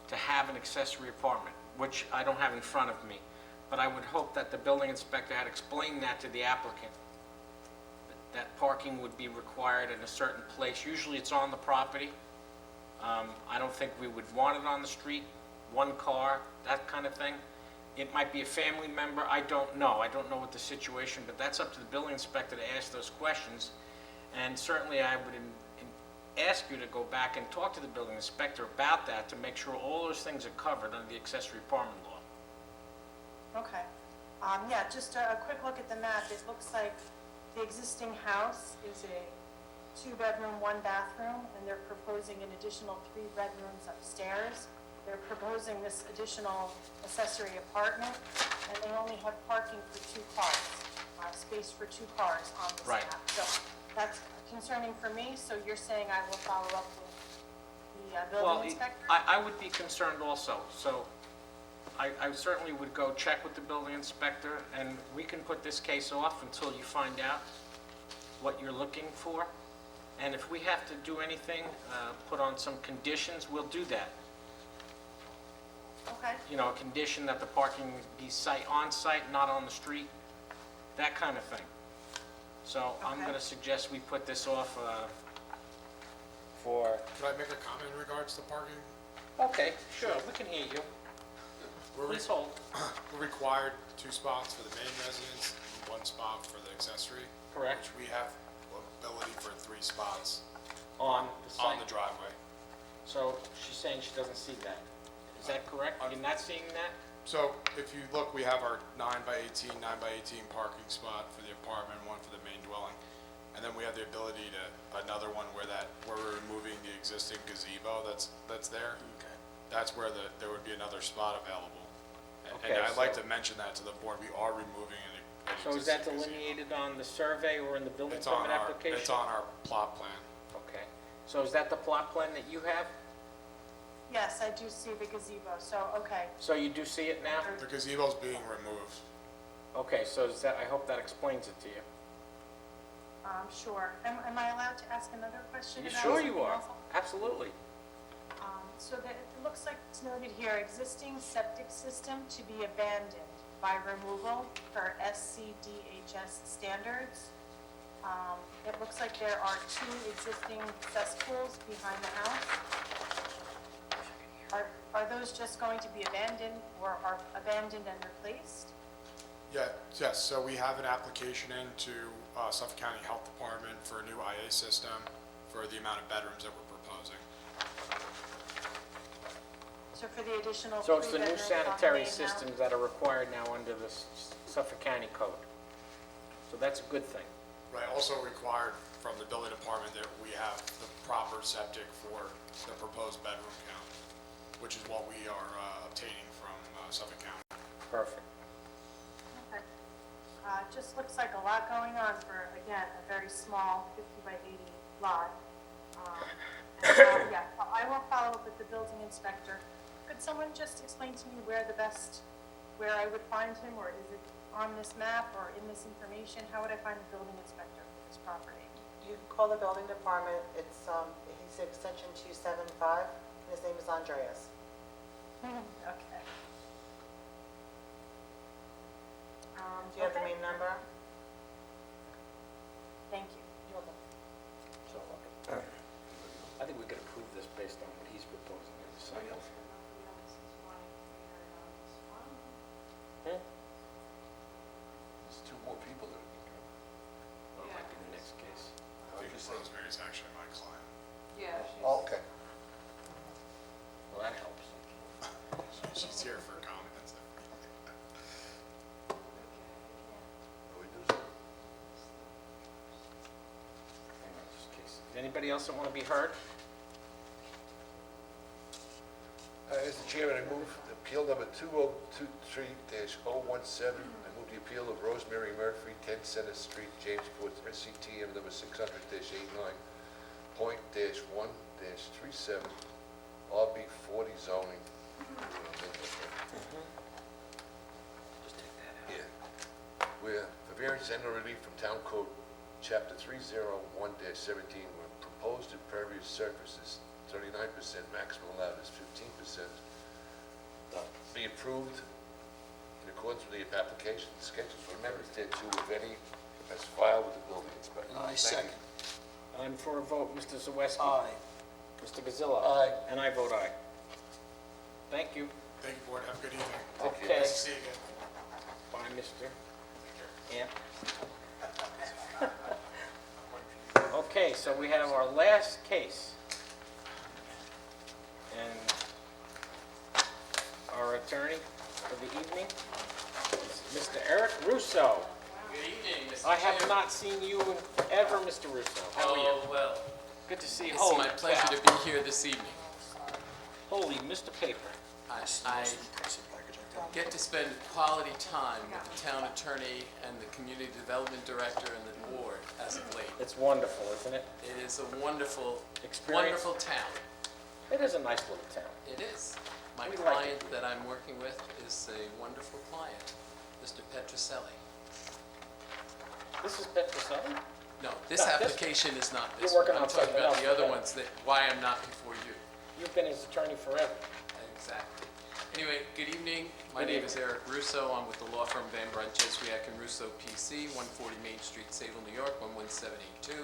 to have an accessory apartment, which I don't have in front of me. But I would hope that the building inspector had explained that to the applicant. That parking would be required in a certain place. Usually it's on the property. I don't think we would want it on the street, one car, that kind of thing. It might be a family member, I don't know. I don't know what the situation, but that's up to the building inspector to ask those questions. And certainly I would ask you to go back and talk to the building inspector about that to make sure all those things are covered under the accessory apartment law. Okay. Yeah, just a quick look at the map. It looks like the existing house is a 2-bedroom, 1-bathroom, and they're proposing an additional 3 bedrooms upstairs. They're proposing this additional accessory apartment, and they only have parking for 2 cars, space for 2 cars on this Right. map. So that's concerning for me, so you're saying I will follow up with the Well, building inspector? I would be concerned also, so I certainly would go check with the building inspector, and we can put this case off until you find out what you're looking for. And if we have to do anything, put on some conditions, we'll do that. Okay. You know, a condition that the parking be on-site, not on the street, that kind of thing. So I'm Okay. going to suggest we put this off for, Could I make a comment in regards to parking? okay, sure, we can hear you. We're re- Please hold. We're required 2 spots for the main residence, and 1 spot for the accessory. Correct. Which we have ability for 3 spots On the site. on the driveway. So she's saying she doesn't see that. Is that correct? You're not seeing that? So if you look, we have our 9x18 parking spot for the apartment, 1 for the main dwelling. And then we have the ability to, another one where we're removing the existing gazebo that's there. Okay. That's where there would be another spot available. Okay, And I'd like so- to mention that to the board, we are removing an So is that existing gazebo. delineated on the survey or in the building It's on permit our, application? it's on our plot plan. Okay. So is that the plot plan that you have? Yes, I do see the gazebo, so, okay. So you do see it now? The gazebo's being removed. Okay, so is that, I hope that explains it to you. Sure. Am I allowed to ask another question? You about sure you something are? else? Absolutely. So that, it looks like it's noted here, existing septic system to be abandoned by removal per SCDHS standards. It looks like there are 2 existing cesspools behind the house. Are those just going to be abandoned or are abandoned and replaced? Yes, so we have an application in to Suffolk County Health Department for a new IA system for the amount of bedrooms that we're proposing. So for the additional So it's the 3 new bedrooms on the sanitary main house? systems that are required now under the Suffolk County Code. So that's a good thing. Right, also required from the building department that we have the proper septic for the proposed bedroom count, which is what we are obtaining from Suffolk County. Perfect. Okay. Just looks like a lot going on for, again, a very small 50 by 80 lot. Yeah, I will follow up with the building inspector. Could someone just explain to me where I would find him, or is it on this map or in this information? How would I find the building inspector for this property? You can call the building department, he's extension 275, his name is Andreas. Okay. Do you have the Okay. main number? Thank you. You're welcome. So I think we could approve this based on what he's proposing in the site. There's 2 more people that can come. Well, it might be the next case. I think Rosemary's actually my client. Yeah, she's. Oh, okay. Well, that helps. She's here for comments. We do so. Is anybody else that want to be heard? Mr. Chairman, I move appeal number 2023-017. I move the appeal of Rosemary Murphy, 10 Center Street, Jamesport, SCTM number 600-89.1-37, RB40 zoning. Just take that out. Yeah. Where for variance and or relief from Town Code, Chapter 301-17, where proposed impervious surface is 39%, maximum allowed is 15%, be approved in accordance with the application schedules for amendments thereto, if any, as filed with the building inspector. I Thank you. second. I'm for a vote. Mr. Zawiski? Aye. Mr. Gazillo? Aye. And I vote aye. Thank you. Thank you, board. Have a good evening. Thank you. Okay. Nice to see you again. Bye, Mr. Amp. Okay, so we have our last case. And our attorney for the evening is Mr. Eric Russo. Good evening, Mr. I have Chairman. not seen you in ever, Mr. Russo. How are you? Oh, well, Good to see you. it's Holy my pleasure cow. to be here this evening. Holy Mr. Paper. I get to spend quality time with the town attorney and the community development director and the board as of late. It's wonderful, isn't it? It is a wonderful, Experience. wonderful town. It is a nice little town. It is. My We like client it. that I'm working with is a wonderful client, Mr. Petroselli. This is Petroselli? No, this No, this- application is not this You're one. working I'm on talking something about the else, other okay. ones, that why I'm not before you. You've been his attorney forever. Exactly. Anyway, good evening. My name is Eric Russo. I'm with the law firm Van Brunt, Jeswiak and Russo PC, 140 Main Street, Sayville, New York, 11782.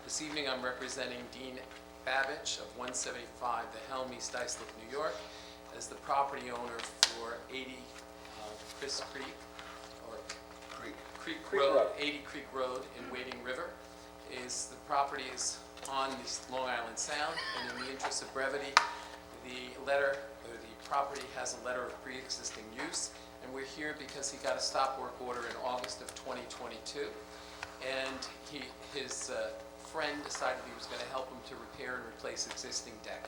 This evening, I'm representing Dean Babbage of 175 The Helm, East Islip, New York, as the property owner for 80 Chris Creek, or Creek Road, 80 Creek Road in Wading River. The property is on the Long Island Sound, and in the interest of brevity, the property has a letter of pre-existing use, and we're here because he got a stop work order in August of 2022, and his friend decided he was going to help him to repair and replace existing deck.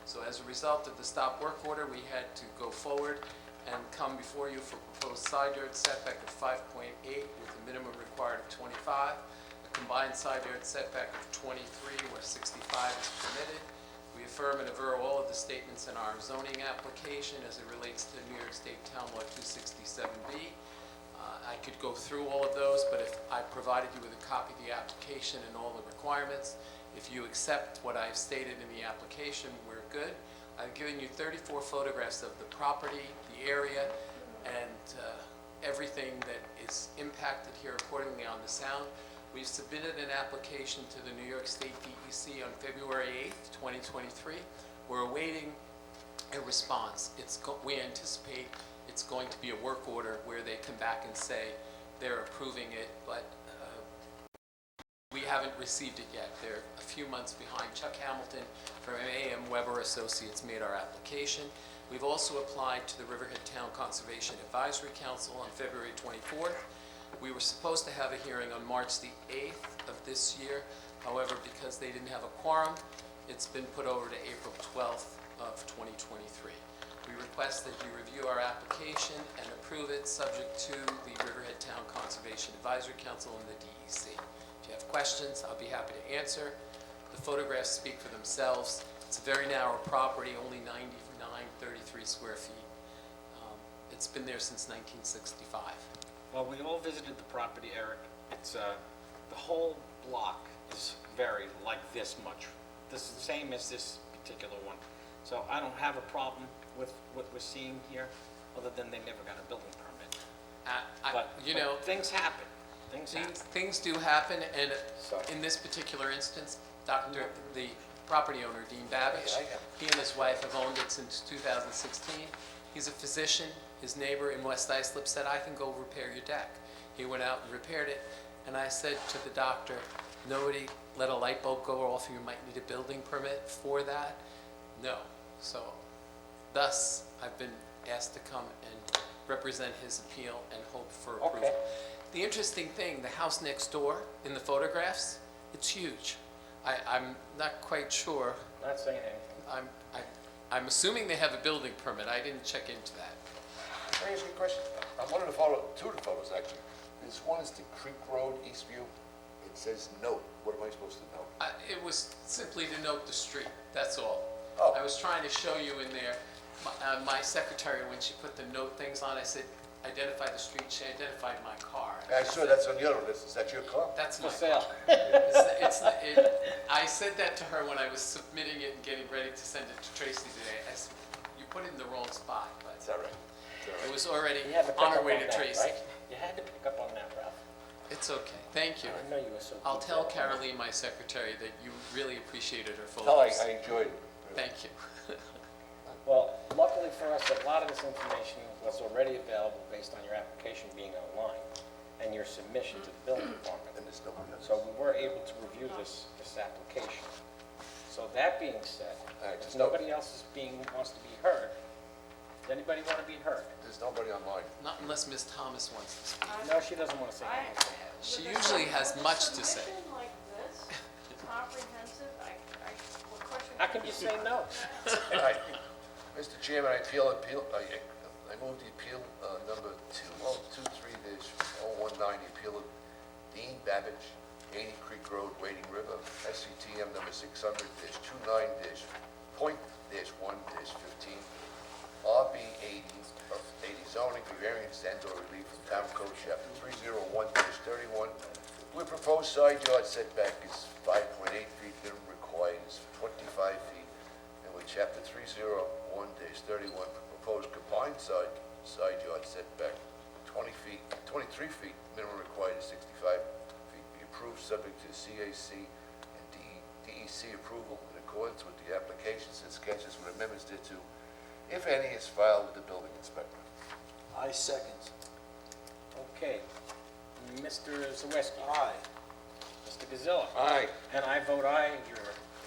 So as a result of the stop work order, we had to go forward and come before you for proposed side yard setback of 5.8 with a minimum required of 25, a combined side yard setback of 23 where 65 is permitted. We affirm and aver all of the statements in our zoning application as it relates to New York State Town Law 267B. I could go through all of those, but if I provided you with a copy of the application and all the requirements, if you accept what I've stated in the application, we're good. I've given you 34 photographs of the property, the area, and everything that is impacted here accordingly on the sound. We've submitted an application to the New York State DEC on February 8th, 2023. We're awaiting a response. We anticipate it's going to be a work order where they come back and say they're approving it, but we haven't received it yet. They're a few months behind. Chuck Hamilton from AM Weber Associates made our application. We've also applied to the Riverhead Town Conservation Advisory Council on February 24th. We were supposed to have a hearing on March the 8th of this year. However, because they didn't have a quorum, it's been put over to April 12th of 2023. We request that you review our application and approve it subject to the Riverhead Town Conservation Advisory Council and the DEC. If you have questions, I'll be happy to answer. The photographs speak for themselves. It's a very narrow property, only 9933 square feet. It's been there since 1965. Well, we all visited the property, Eric. It's, the whole block is very like this much. This is the same as this particular one. So I don't have a problem with what we're seeing here, other than they never got a building permit. But things happen. Things do happen, and in this particular instance, the property owner, Dean Babbage, he and his wife have owned it since 2016. He's a physician. His neighbor in West Islip said, I can go repair your deck. He went out and repaired it, and I said to the doctor, nobody let a light bulb go off, you might need a building permit for that. No. So, thus, I've been asked to come and represent his appeal and hope for approval. Okay. The interesting thing, the house next door in the photographs, it's huge. I'm not quite sure. Not saying anything. I'm assuming they have a building permit. I didn't check into that. Can I ask you a question? I'm one of the two of the photos, actually. This one is the Creek Road, Eastview. It says note. What am I supposed to know? It was simply to note the street, that's all. Oh. I was trying to show you in there, my secretary, when she put the note things on, I said, identify the street, she identified my car. I saw that's on the other list. Is that your car? That's my For sale. car. I said that to her when I was submitting it and getting ready to send it to Tracy today. I said, you put it in the wrong spot, but It's all right. it was already You had to pick on up our way on to that, Tracy. right? You had to pick up on that, Ralph. It's okay, thank you. I know you were so. I'll tell detailed. Caroline, my secretary, that you really appreciated her No, I photos. enjoyed it. Thank you. Well, luckily for us, a lot of this information was already available based on your application being online and your submission to the building department. And there's nobody else. So we were able to review this application. So that being said, if just nobody else wants to be heard, does anybody want to be heard? There's nobody online. Not unless Ms. Thomas wants to speak. No, she doesn't want to say anything. She usually has much to say. With a submission like this, comprehensive, what question? How can you say no? Mr. Chairman, I move the appeal number 2023-019, the appeal of Dean Babbage, 80 Creek Road, Wading River, SCTM number 600-29-.1-15, RB 80 zoning for variance and/or relief from Town Code Chapter 301-31, where proposed side yard setback is 5.8 feet, minimum required is 25 feet, and where Chapter chapter 301-31 for proposed combined side yard setback 23 feet, minimum required is 65 feet, be approved subject to CAC and DEC approval in accordance with the applications and sketches with amendments thereto, if any, is filed with the building inspector. I second. Okay. Mr. Zawiski. Aye. Mr. Gazillo. Aye. And I vote aye. Your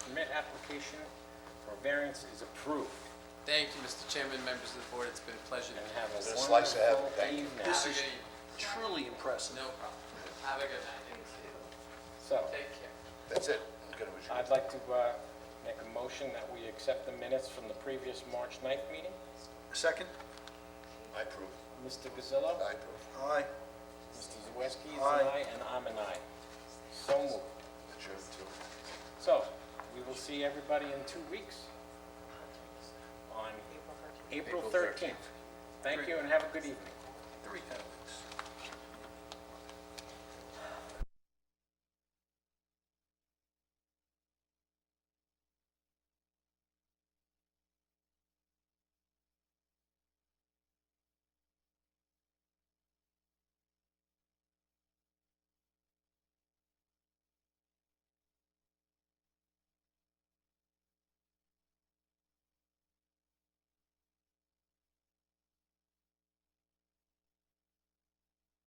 permit application for variance is approved. Thank you, Mr. Chairman, members of the board. It's been a pleasure. And have a It's a slice of heaven. wonderful Thank you. evening. This Have a is good evening. truly impressive. No problem. Have a good night. So, Take care. That's it. I'm gonna adjourn. I'd like to make a motion that we accept the minutes from the previous March 9th meeting. Second? I approve. Mr. Gazillo? I approve. Aye. Mr. Zawiski is Aye. an aye, and I'm an aye. So moved. Adjourn too. So, we will see everybody in 2 weeks on April 13th. Thank you and have a good evening. 3:10.